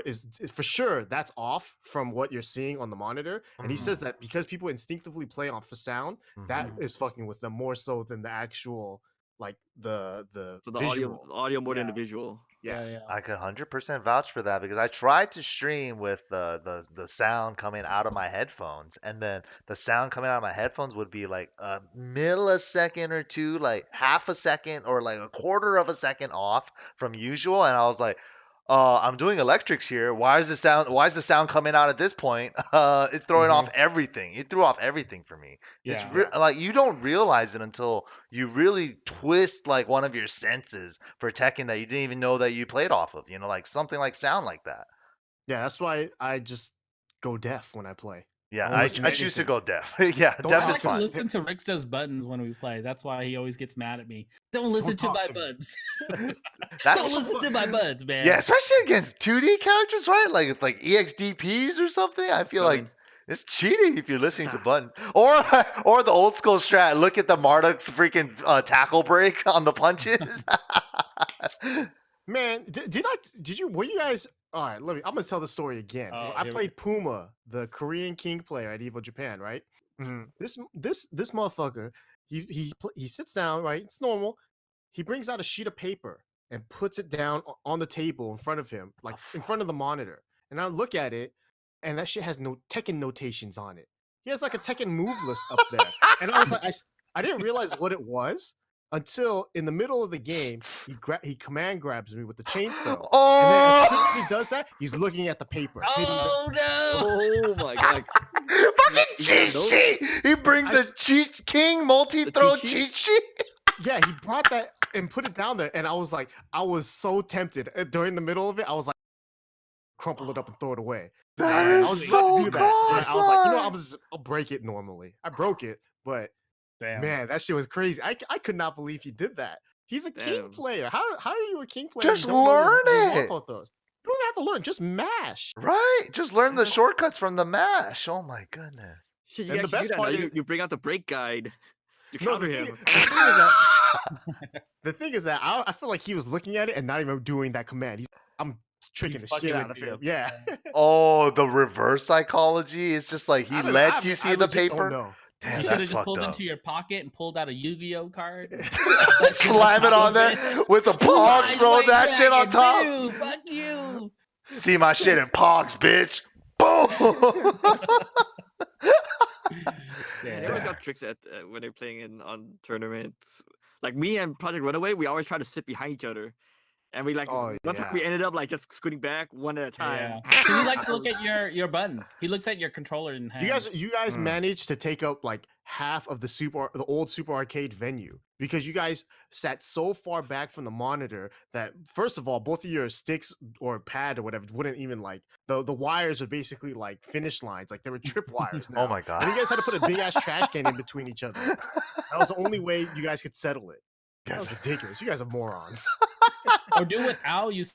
is for sure that's off from what you're seeing on the monitor. And he says Mm. that because people instinctively play off the sound, that Mm-hmm. is fucking with them more so than the actual like the So the visual. audio more than Yeah, the visual. Yeah. yeah. I could 100% vouch for that because I tried to stream with the sound coming out of my headphones, and then the sound coming out of my headphones would be like a millisecond or two, like half a second or like a quarter of a second off from usual, and I was like, I'm doing electrics here. Why is the sound coming out at this point? It's throwing off everything. It threw off everything for me. It's Yeah. Yeah. like you don't realize it until you really twist like one of your senses for Tekken that you didn't even know that you played off of. You know, like something like sound like that. Yeah, that's why I just go deaf when I play. Yeah, Don't listen I to choose to anything. go deaf. Yeah, Don't I deaf is talk like to to me. fine. listen to Rickstah's buttons when we play. That's why he always gets mad at me. Don't listen Don't to talk my to me. buttons. Don't That's listen to my buttons, man. yeah, especially against 2D characters, right? Like EXDPs or something. I It's feel like coming. It's cheating if you're listening to button. Or the old school strat. Look at the Marduk's freaking tackle break on the punches. Man, were you guys? All right, I'm gonna tell the story again. Oh, I here we played Puma, the Korean King player at EVO Japan, right? Mhm. This motherfucker, he sits down, right? It's normal. He brings out a sheet of paper and puts it down on the table in front of him, like in front of the monitor. And I look at it, and that shit has no Tekken notations on it. He has like a Tekken move list up there, and I was like, I didn't realize what it was until in the middle of the game, he command grabs me with the chain throw. And then as soon as he does that, he's looking at the paper. Oh no! Oh my god. Fucking You cheat got those? sheet. He brings I a king multi-throw cheat cheat sheet. Yeah, he brought that and put it down there, and I was so tempted during the middle of it. I was like, crumple it up and throw it away. That I is was about so to do that, but I was like, godlike. I'll break it normally. I broke it, but Damn. man, that shit was crazy. I could not believe he did that. He's a king Damn. player. How are you a king player? and Just don't know learn the it. waterfall throws? You don't have to learn. Just mash. Right? Just learn the That's- shortcuts from the mash. Oh my goodness. Shit, you And the actually best do that now. part You, is- you bring out the break guide to No, counter the him. thing is that I feel like he was looking at it and not even doing that command. I'm tricking He's the fucking shit out with of you. him. Yeah. Oh, the reverse psychology. It's just like he lets you see the paper. No. Damn, You should that's have just fucked pulled up. into your pocket and pulled out a Yu-Gi-Oh card. Slam it on there with the pogs. Throw that shit on top. Dude, fuck you. See my shit in pogs, bitch. Boom. Yeah, they Yeah. always got tricks at when they're playing on tournaments. Like me and Project Runaway, we always try to sit behind each other, and we like Oh, one time yeah. we ended up like just scooting back one at a time. Yeah. 'Cause he likes to look at your buttons. He looks at your controller in hand. You guys Mm. managed to take up like half of the old Super Arcade venue because you guys sat so far back from the monitor that first of all, both of your sticks or pad or whatever wouldn't even like the wires are basically like finish lines, like they were trip wires now. Oh my And god. you guys had to put a big ass trash can in between each other. That was the only way you guys could settle it. That was ridiculous. You guys are morons. Or do what Al used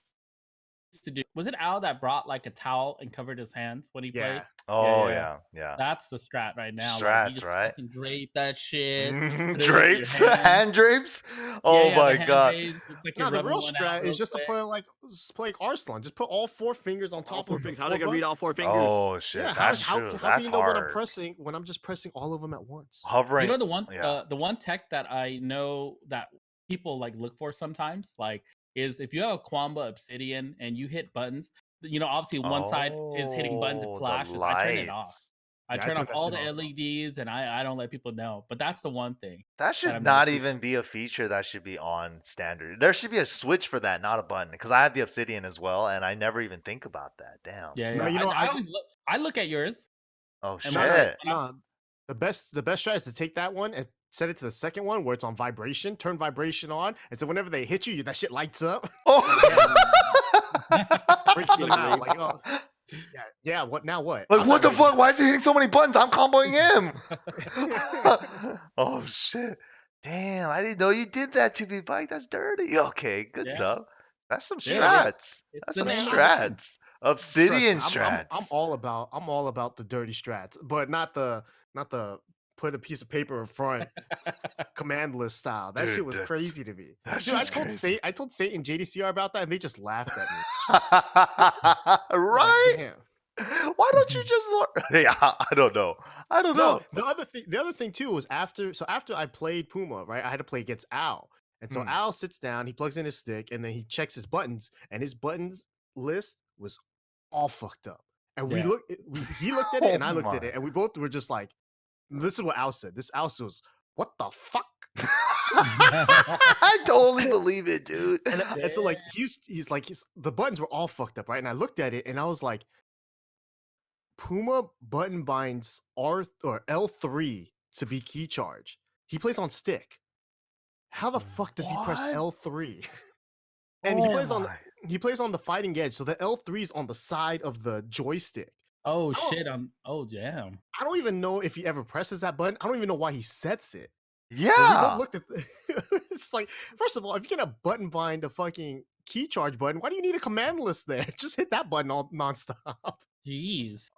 to do. Was it Al that brought like a towel and covered his hands when he played? Yeah. Oh yeah. yeah. That's the strat right now. Like, Strats, you just right? fucking drape that shit. Mhm. put it in your Drapes, hand. hand drapes. Yeah, Oh yeah, my the hand god. drapes, looks like No, you're the rubbing real one out strat real is just to quick. play like Arslan. Just put all four fingers on All top four of the fingers. How they gonna read all four fingers? Oh shit, Yeah, that's how true. do That's you know hard. when I'm just pressing all of them at once? Hovering. You know the yeah. one tech that I know that people like look for sometimes, like, is if you have a Quamba Obsidian and you hit buttons, you know, obviously one side is hitting buttons and Oh, the flashes. I turn it off. lights. I Yeah, I turn turn off that all shit the off. LEDs and I don't let people know. But that's the one thing. That should I'm not noticing. even be a feature that should be on standard. There should be a switch for that, not a button. Because I have the Obsidian as well, and I never even think about that. Damn. Yeah, No, yeah. you know, I I- always look at yours. Oh And shit. when I- No, the best strat is to take that one and set it to the second one where it's on vibration. Turn vibration on, and so whenever they hit you, that shit lights up. Freaks them out. Like, oh, yeah. What now? What? Like, I'm what not the ready fuck? Why is he hitting so many buttons? I'm comboing him. Oh shit. Damn, I didn't know you did that to me, Mike. That's dirty. Okay, good Yeah. stuff. That's some Yeah, it is. strats. It's That's the some name of the game. strats. Obsidian Trust me, strats. I'm all about the dirty strats, but not the put a piece of paper in front command list style. That shit Dude, was that- crazy to me. That's Dude, just crazy. I told Satan JDCR about that, and they just laughed at me. Right? Like, damn. Why don't you just learn? Yeah, I don't know. I don't know. No, the other thing too was after I played Puma, right? I had to play against Al. And so Hmm. Al sits down, he plugs in his stick, and then he checks his buttons, and his buttons list was all fucked up. And Yeah. he looked at it and I Oh looked at my. it, and we both were just like, this is what Al said. This Al said was, what the fuck? I totally believe it, dude. And so like he's like the buttons were all fucked up, right? And I looked at it and I was like, Puma button binds L3 to be key charge. He plays on stick. How the fuck does he press What? L3? And Oh he my. plays on the fighting edge, so the L3 is on the side of the joystick. Oh shit! Oh damn! I don't even know if he ever presses that button. I don't even know why he sets it. But we Yeah. both looked at it's like, first of all, if you're gonna button bind a fucking key charge button, why do you need a command list there? Just hit that button all nonstop. Jeez.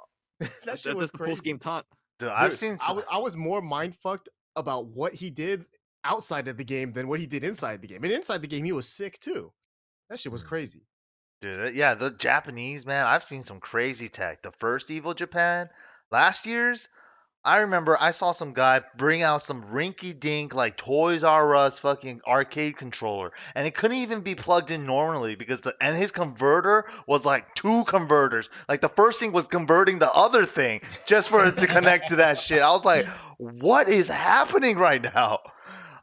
That shit was That's the post crazy. game taunt. Dude, I've Dude, seen. I was more mind fucked about what he did outside of the game than what he did inside the game. And inside the game, he was sick too. That shit was Mm. crazy. Dude, yeah, the Japanese, man, I've seen some crazy tech. The first EVO Japan, last year's, I remember I saw some guy bring out some rinky dink like Toys R Us fucking arcade controller, and it couldn't even be plugged in normally because his converter was like two converters. Like the first thing was converting the other thing just for it to connect to that shit. I was like, what is happening right now?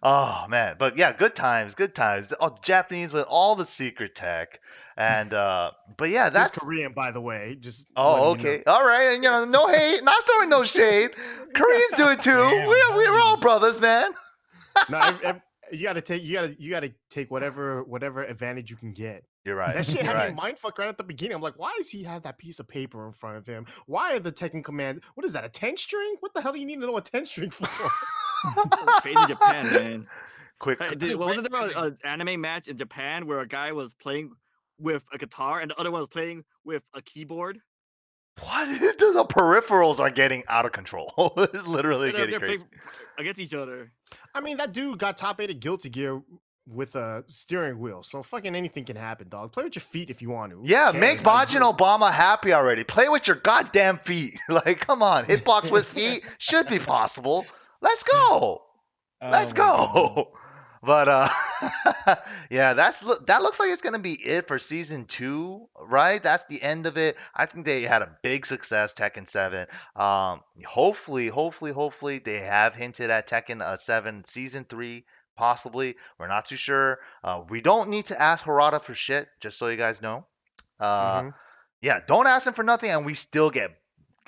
Oh man, but yeah, good times, good times. Oh, Japanese with all the secret tech, and but yeah, He was that's Korean, by the way. Just oh, letting you know. okay. All right. And, no hate. Not throwing no shade. Koreans do it too. Damn, We're all buddy. brothers, man. No, you gotta take whatever advantage you can get. You're right. That shit You're had right. me mind fucked right at the beginning. I'm like, why does he have that piece of paper in front of him? Why are the Tekken command? What is that? A 10 string? What the hell do you need to know a 10 string for? Crazy Japan, man. Quick. Hey, Dude, wasn't there when- an anime match in Japan where a guy was playing with a guitar and the other one was playing with a keyboard? What? The peripherals are getting out of control. It's literally And they're getting playing crazy. against each other. I mean, that dude got top 8 at Guilty Gear with a steering wheel. So fucking anything can happen, dog. Play with your feet if you want to. Who Yeah, cares? make Like, Bajin Obama happy already. Play with your goddamn feet. Like, come on. Hitbox with feet should be possible. Let's go. Let's Oh my God. go. But yeah, that looks like it's gonna be it for season 2, right? That's the end of it. I think they had a big success, Tekken 7. Hopefully they have hinted at Tekken 7 season 3, possibly. We're not too sure. We don't need to ask Harada for shit, just so you guys know. Mhm. Yeah, don't ask him for nothing, and we still get,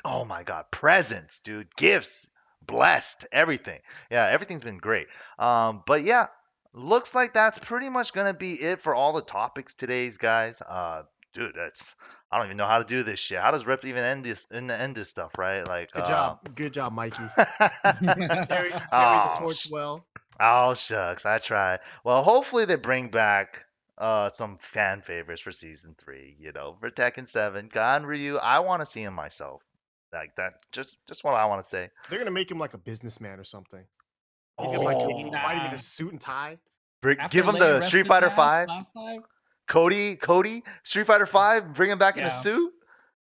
oh my god, presents, dude, gifts, blessed, everything. Yeah, everything's been great. But yeah, looks like that's pretty much gonna be it for all the topics today's, guys. Dude, I don't even know how to do this shit. How does Rep even end this stuff, right? Like, Good job, Mikey. Carry the oh, torch well. oh shucks, I tried. Well, hopefully they bring back some fan favorites for season 3. For Tekken 7, Gon Ryu. I want to see him myself. Like that, just what I want to say. They're gonna make him like a businessman or something. Oh, Just like Nah. fighting in a suit and tie. After give him Leia the Street rested Fighter Taz 5. last time. Cody, Street Fighter 5. Bring him back in a Yeah. suit.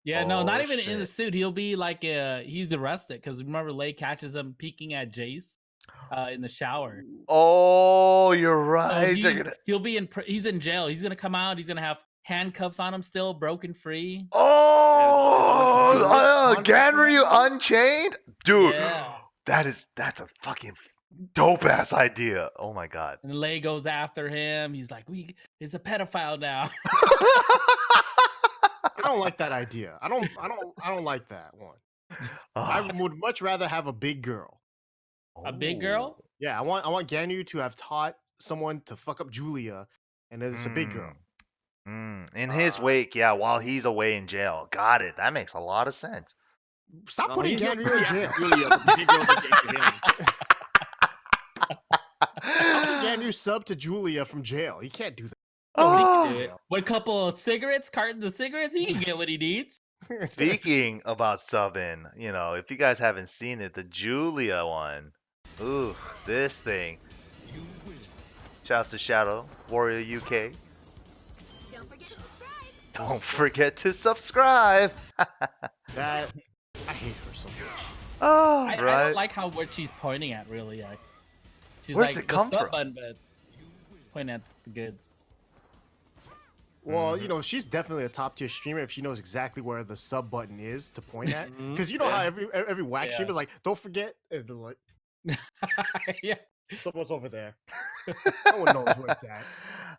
Yeah, no, not Oh, even in the shit. suit. He'll be like he's arrested because remember Lei catches him peeking at Jace in the shower. Oh, you're So right. They're gonna. he'll be he's in jail. He's gonna come out. He's gonna have handcuffs on him still, broken free. Oh, Convict Ganryu man? Unchained, dude. Yeah. That's a fucking dope ass idea. Oh my god. And Lei goes after him. He's like, he's a pedophile now. I don't like that idea. I don't like that one. I Ah, would much rather have a big girl. A big girl? Yeah, I want Ganyu to have taught someone to fuck up Julia, and it's a big girl. In his wake, yeah, while he's away in jail. Got it. That makes a lot of sense. Stop No, putting he's just Ganyu in jail. Julia, but the big girl doesn't get to him. How can Ganyu sub to Julia from jail? He can't do that. Oh, Do it. With a couple of cigarettes, cartons of cigarettes, he can get what he needs. speaking about subbing, if you guys haven't seen it, the Julia one. Ooh, this thing. Shouts to Shadow Warrior UK. Don't forget to subscribe. That I hate her so much. Oh, I right. don't like what she's pointing at, really. She's Where's like it come the from? sub button, but pointing at the goods. Well, she's definitely a top tier streamer if she knows exactly where the sub button is to point at. Mhm. Because you know how Yeah. every whack Yeah. streamer's like, don't forget, and they're like, Yeah. someone's over there. No one knows where it's at.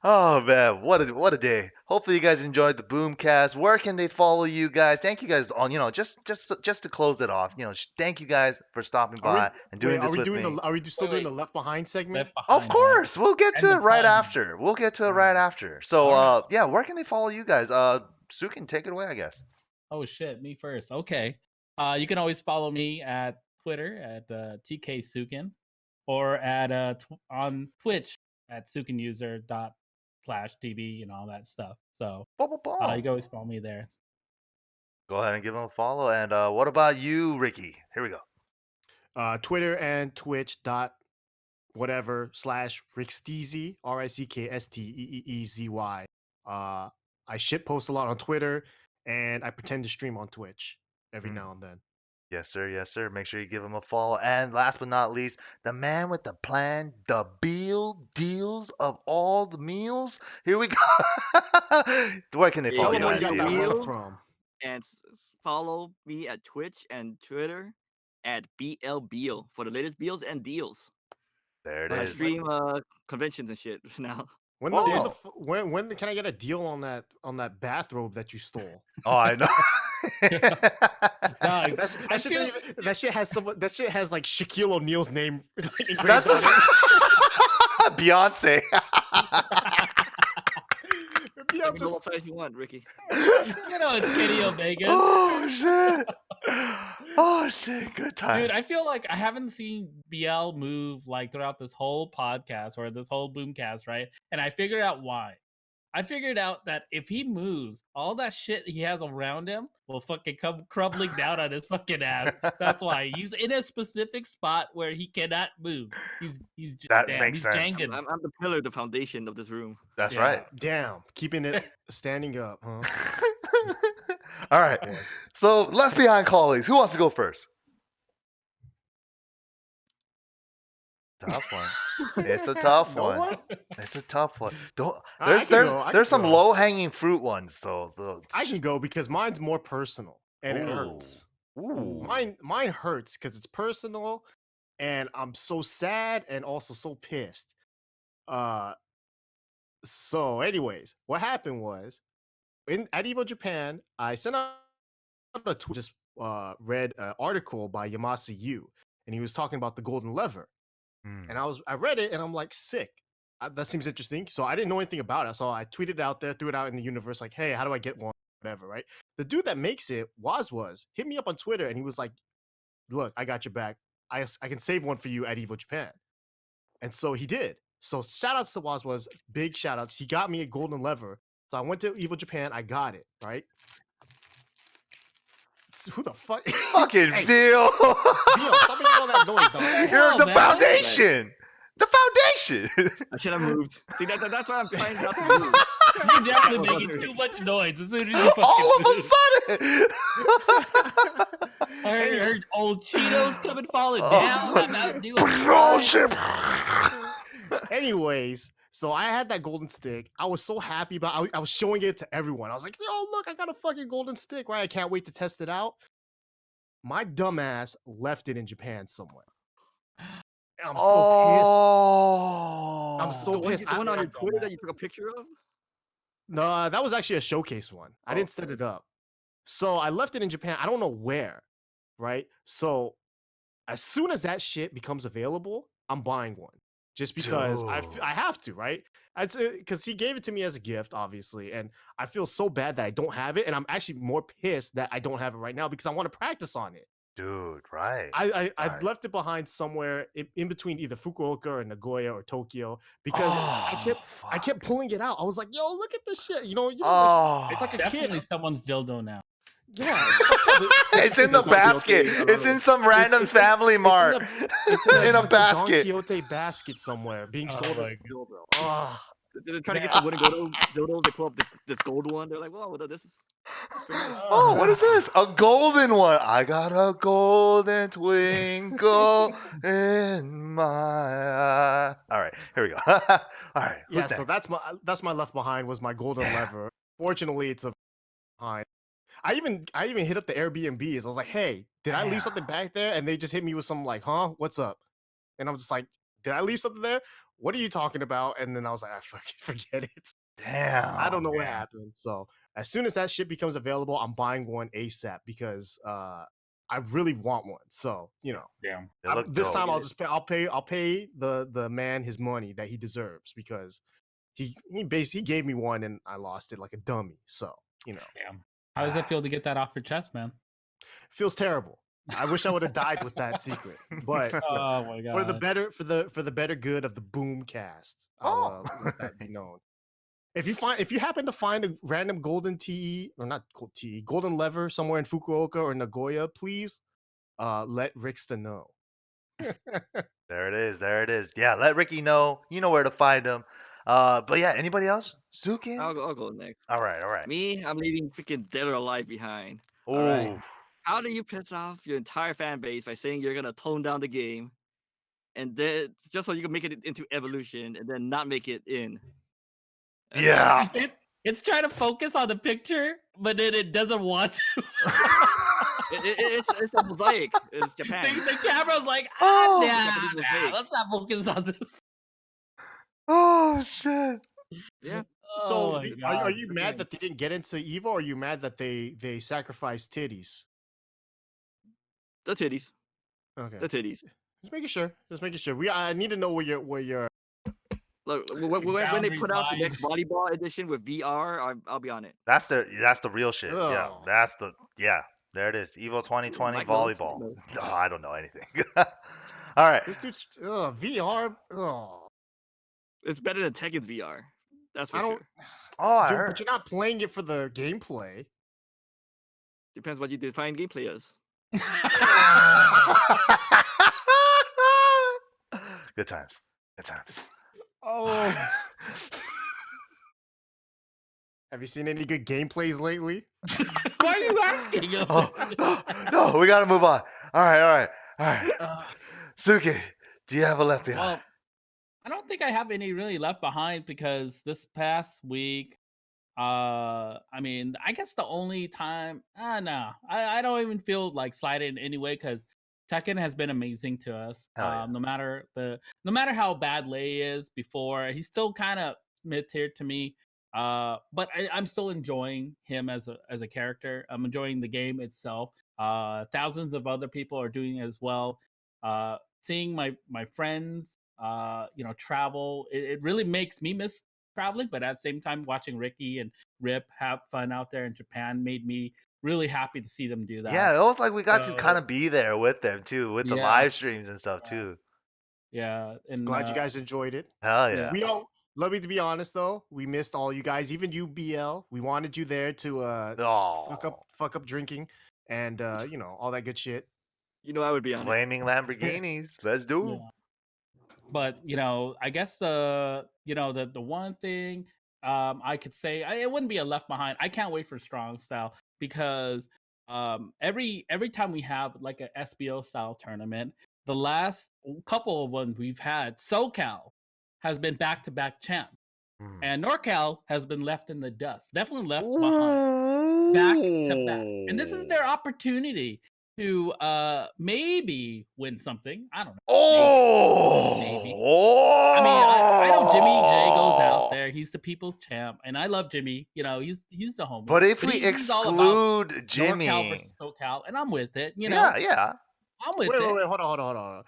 Oh man, what a day! Hopefully you guys enjoyed the Boomcast. Where can they follow you guys? Thank you guys on just to close it off. Thank you guys for stopping by and doing this with me. Are we still doing Wait. the left behind segment? Left Of behind, course, we'll get And to the it right plug. after. We'll get to it right after. So All right. yeah, where can they follow you guys? Suiken, take it away, I guess. Oh shit, me first. Okay. You can always follow me at Twitter at TK Suiken or at on Twitch at SuikenUser./TV and all that stuff. So you can always follow me there. Go ahead and give him a follow. And what about you, Ricky? Here we go. Twitter and Twitch dot whatever / Ricksteezy, RickSteezy. I shit post a lot on Twitter, and I pretend to stream on Twitch every now and then. Yes, sir. Yes, sir. Make sure you give him a follow. And last but not least, the man with the plan, the Beel deals of all the meals. Here we go. Where can they Yeah, follow Tell you them you where know, you at, got that Beel? Beel. love from. And follow me at Twitch and Twitter at Beel for the latest Beels and deals. There it I Like, is. stream conventions and shit now. when Oh. when can I get a deal on that bathrobe that you stole? Oh, I know. Dog, That I shit, feel- that shit has like Shaquille O'Neal's name like, engraved That's on it. Beyonce. Yeah, Let I'm me know just what size you want, Ricky. you know it's Kenny Omega's. Oh shit. Oh shit. Good times. Dude, I feel like I haven't seen BL move like throughout this whole podcast or this whole Boomcast, right? And I figured out why. I figured out that if he moves, all that shit he has around him will fucking come crumbling down on his fucking ass. That's why he's in a specific spot where he cannot move. He's That damn, makes he's sense. janging. I'm the pillar, the foundation of this room. That's Yeah. right. damn keeping it standing up, huh? All right. Boy. So left behind colleagues. Who wants to go first? Tough one. It's a tough No one. one? It's a tough one. Don't. I There's can go, I there's can some go. low hanging fruit ones. So I can go because mine's more personal and it Ooh. hurts. Ooh. Mine hurts because it's personal, and I'm so sad and also so pissed. So, anyways, what happened was at EVO Japan, I sent out a tweet, just read an article by Yamasa Yu, and he was talking about the golden lever. Mm. And I read it, and I'm like, sick. That seems interesting. So I didn't know anything about it. So I tweeted it out there, threw it out in the universe, like, hey, how do I get one? Whatever, right? The dude that makes it, was hit me up on Twitter, and he was like, look, I got your back. I can save one for you at EVO Japan. And so he did. So shout outs to was big shout outs. He got me a golden lever. So I went to EVO Japan. I got it, right? Who the fuck? Fucking Hey, Beel. Beel, stop making all that noise, dog. You're hell, the man? foundation. The foundation. I should have moved. See, that's what I'm trying not to do. You're definitely making too much noise as soon as you fucking All of a move. sudden. I heard old Cheetos coming falling Oh. down. I'm out doing Oh shit. Anyways, so I had that golden stick. I was so happy about I was showing it to everyone. I was like, yo, look, I got a fucking golden stick, right? I can't wait to test it out. My dumbass left it in Japan somewhere. And I'm so Oh. I'm so The one, pissed. the one on your I- Twitter that you took a picture of? pissed. No, that was actually a showcase one. I Oh, didn't set it up. So I left it in Japan. I don't know where, right? So as soon as that shit becomes available, I'm buying one. Just because Dude. I have to, right? Because he gave it to me as a gift, obviously, and I feel so bad that I don't have it, and I'm actually more pissed that I don't have it right now because I want to practice on it. Dude, right. I Right. left it behind somewhere in between either Fukuoka or Nagoya or Tokyo because I fuck. kept pulling it out. I was like, "Yo, look at this shit!" You know, Oh. It's like a definitely kid. someone's dildo now. Yeah, it's fucked up. It's in the It's not basket. guilty. It's in some random it's in- family mart. It's in In a fucking Don basket. Quixote basket somewhere being Oh sold my as a dildo. Oh, They're trying to get Man. some wooden dildos. They pull up this gold one. They're like, "Whoa, this is pretty nice." Oh, what is this? A golden one. I got a golden twinkle in my eye. All right, here we go. All right. Who's yeah. So next? that's my left behind was my golden Damn. lever. Fortunately, it's a behind. I even hit up the Airbnbs. I was like, "Hey, did I leave something back there?" And they just hit me with some like, "Huh? What's up?" And I'm just like, "Did I leave something there? What are you talking about?" And then I was like, "I fucking forget it. Damn. I don't know what man. happened." So as soon as that shit becomes available, I'm buying one ASAP because I really want one. So Damn. They look this dope. time I'll pay the man his money that he deserves because he basically gave me one and I lost it like a dummy. So Damn. How does it feel to get that off your chest, man? feels terrible. I wish I would have died with that secret, but Oh my god. for the better good of the Boomcast, I'll let that be known. If you happen to find a random golden TE or not TE, golden lever somewhere in Fukuoka or Nagoya, please let Rickstah know. There it is. There it is. Yeah, let Ricky know. You know where to find him. But yeah, anybody else? Suiken? I'll go next. All right, all right. Me, I'm leaving freaking Dead or Alive behind. Ooh. All right. How do you piss off your entire fan base by saying you're gonna tone down the game, and then just so you can make it into Evolution, and then not make it in? Yeah. It's trying to focus on the picture, but then it doesn't want to. It's a mosaic. It's Japan. The camera's like, Oh. nah, let's not focus on this. Oh shit. Yeah. Oh So my are God. you mad that they didn't get into Evo, or are you mad that they sacrificed titties? The titties. Okay, The titties. just making sure. Just making sure. I need to know where your Look, when they put out the next volleyball edition with VR, I'll be on it. That's the real shit. Yeah. Oh. There it is. EVO 2020 Mike knows, volleyball. Mike knows. Oh, I don't know anything. All right. this dude's VR. Oh, It's better than Tekken's VR. That's for I don't. sure. Oh, I But heard. you're not playing it for the gameplay. Depends what you define gameplay as. Good times. Good times. Oh, Have you seen any good gameplays lately? why are you asking? Oh, no, we gotta move on. All right. Suiken, do you have a left behind? Well, I don't think I have any really left behind because this past week, I mean, I guess the only time, no, I don't even feel like slighted in any way because Tekken has been amazing to us. Hell yeah. No matter how bad Lei is before, he's still kind of mid tier to me. But I'm still enjoying him as a character. I'm enjoying the game itself. Thousands of other people are doing it as well. Seeing my friends, travel, it really makes me miss traveling. But at the same time, watching Ricky and Rip have fun out there in Japan made me really happy to see them do that. Yeah, it was like we got to So- kind of be there with them too, with the Yeah. live streams and stuff Yeah. too. Yeah, and Glad you guys enjoyed it. Hell Yeah. yeah. We all. Let me to be honest though, we missed all you guys, even you, BL. We wanted you there to Oh, fuck up drinking, and all that good shit. You know I would be on it. flaming Lamborghinis. Let's do it. Yeah. But I guess the one thing I could say it wouldn't be a left behind. I can't wait for Strongstyle because every time we have like a SBO style tournament, the last couple of ones we've had, SoCal has been back-to-back champ, Mm. and NorCal has been left in the dust. Definitely left behind. Back to back. And this is their opportunity to maybe win something. I don't know. Oh, Maybe. I mean, I know Jimmy J goes out there. He's the people's champ, and I love Jimmy. He's the homie. But if we he's all about exclude Jimmy, NorCal versus SoCal, and I'm with it. yeah, I'm with Wait, it. hold on.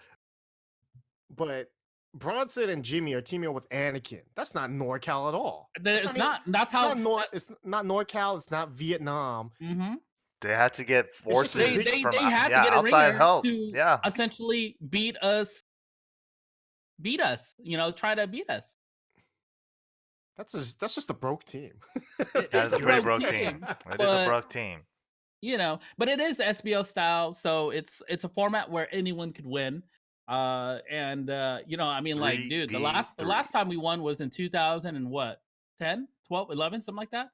But Bronson and Jimmy are teaming up with Anakin. That's not NorCal at all. It's not. That's how. It's not NorCal. It's not Vietnam. Mm-hmm. they had to get forces They from had to get a outside ringer help. to Yeah, essentially beat us. Try to beat us. That's just a broke team. It's that is a a pretty broke broke team, team. It is a but- broke team. But it is SBO style, so it's a format where anyone could win. I mean, like, dude, the last 3v3. time we won was in 2000 and what, 10, 12, 11, something like that.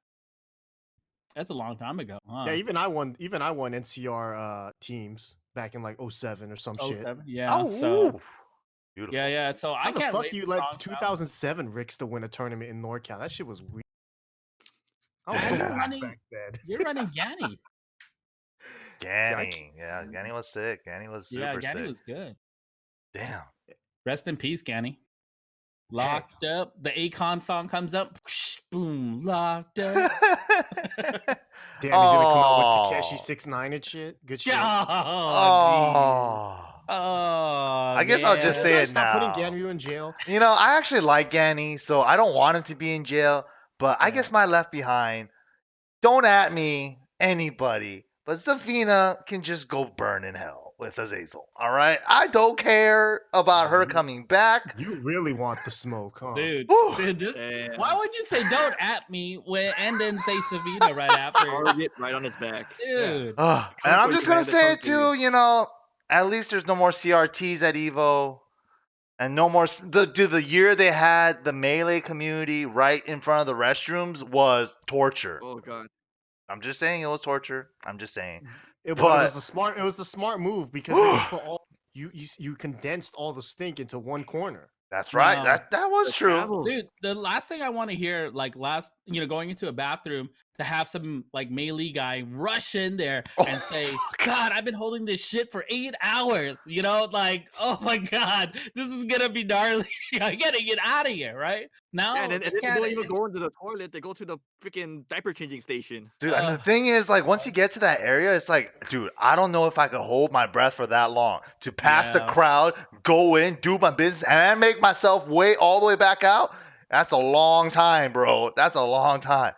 That's a long time ago. Huh? Yeah, even I won NCR teams back in like 07 or some shit. 07, yeah. Oh, So ooh. Beautiful. yeah. So I How the can't fuck wait you for let Strongstyle. 2007 Ricks to win a tournament in NorCal? That shit was weird. I was Yeah. so You're whack running- back then. You're running Ganny. Ganny. Yeah, Ganny was sick. Ganny was super Yeah, Ganny sick. was good. Damn. Rest in peace, Ganny. Locked up. The Akon song comes up. Boom. Locked up. Damn, he's gonna come out Oh. with Takeshi 6ix9ine and shit. Good shit. Oh, Oh. I guess I'll just You say guys it stop now. putting Ganryu in jail. I actually like Ganny, so I don't want him to be in jail. But I guess my left behind, don't at me, anybody. But Zafina can just go burn in hell. with Azazel. All right, I don't care about her coming back. You really want the smoke, huh? Dude, Whew. dude, Damn. why would you say don't at me and then say Savita right after? Target right on his back. Dude. And Comes I'm for just you, gonna man, that say it comes for too. You know, at least there's no more CRTs at Evo, and no more. The year they had the melee community right in front of the restrooms was torture. Oh god. I'm just saying it was torture. I'm just saying. But it But was the smart move because then you put all you condensed all the stink into one corner. that's right. No. That was The true. travels. Dude, the last thing I want to hear, like going into a bathroom to have some like melee guy rush in there and say, God, I've been holding this shit for 8 hours. You know, like, oh my God, this is gonna be gnarly. I gotta get out of here, right? Now, Yeah, and then they they can't- don't even go into the toilet. They go to the freaking diaper changing station. Dude, and the thing is, like, once you get to that area, it's like, dude, I don't know if I could hold my breath for that long. To pass the Yeah. crowd, go in, do my business, and make myself wait all the way back out, that's a long time, bro. That's a long time.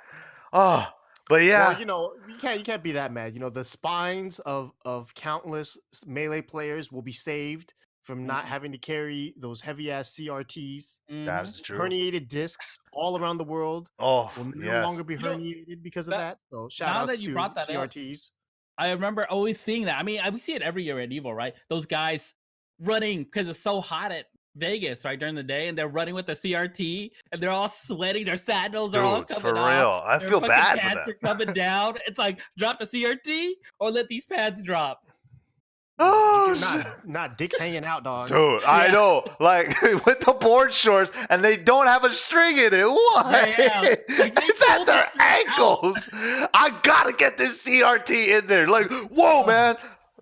Oh, but yeah. Well, you know, you can't be that mad. You know, the spines of countless melee players will be saved from not having to carry those heavy ass CRTs. That Mhm. is true. Herniated discs all around the world Oh, will no yes. longer be You know, herniated because of that- that. So shout now outs that you to brought that up, CRTs. I remember always seeing that. I mean, we see it every year at Evo, right? Those guys running because it's so hot at Vegas, right, during the day, and they're running with the CRT, and they're all sweating. Their sandals are all Dude, coming for off. real. I Their feel fucking bad for pants them. are coming down. It's like drop the CRT or let these pads drop. Oh, You shit. not dicks hanging out, dog. Dude, I Yeah. know. Like, with the board shorts, and they don't have a string in it. Why? Yeah. Like, they It's at pulled the their string out. ankles. I gotta get this CRT in there. Like, whoa, man.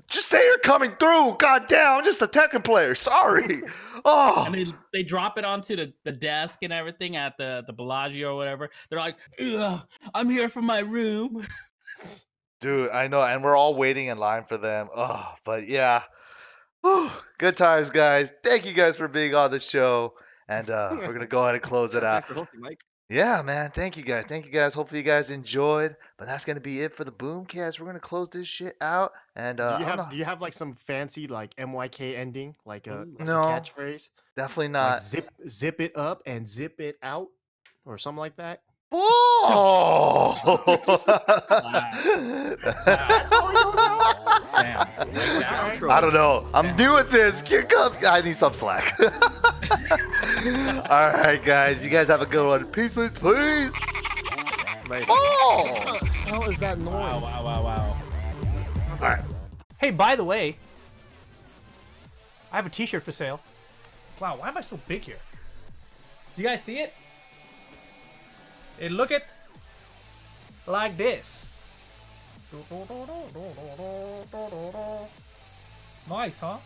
Just say you're coming through. God damn, I'm just a Tekken player. Sorry. Oh. And they drop it onto the desk and everything at the Bellagio or whatever. They're like, ugh, I'm here from my room. Dude, I know, and we're all waiting in line for them. Oh, but yeah. Whew. Good times, guys. Thank you guys for being on the show. And we're gonna go ahead and close it out. Thanks for hosting, Mike. Yeah, man. Thank you guys. Thank you guys. Hopefully you guys enjoyed. But that's gonna be it for the Boomcast. We're gonna close this shit out. And I don't know. Do you have like some fancy like MYK ending, like a No. catchphrase? Definitely Like not. zip it up and zip it out, or something like that. Whoa! Damn. Like that. Outro. I don't know. I'm new at this. Kick up. I need some slack. All right, guys. You guys have a good one. Peace, peace, peace. Bye. Oh! What the hell is that noise? Wow. All right. Hey, by the way, I have a t-shirt for sale. Wow, why am I so big here? You guys see it? It look it like this. Nice, huh?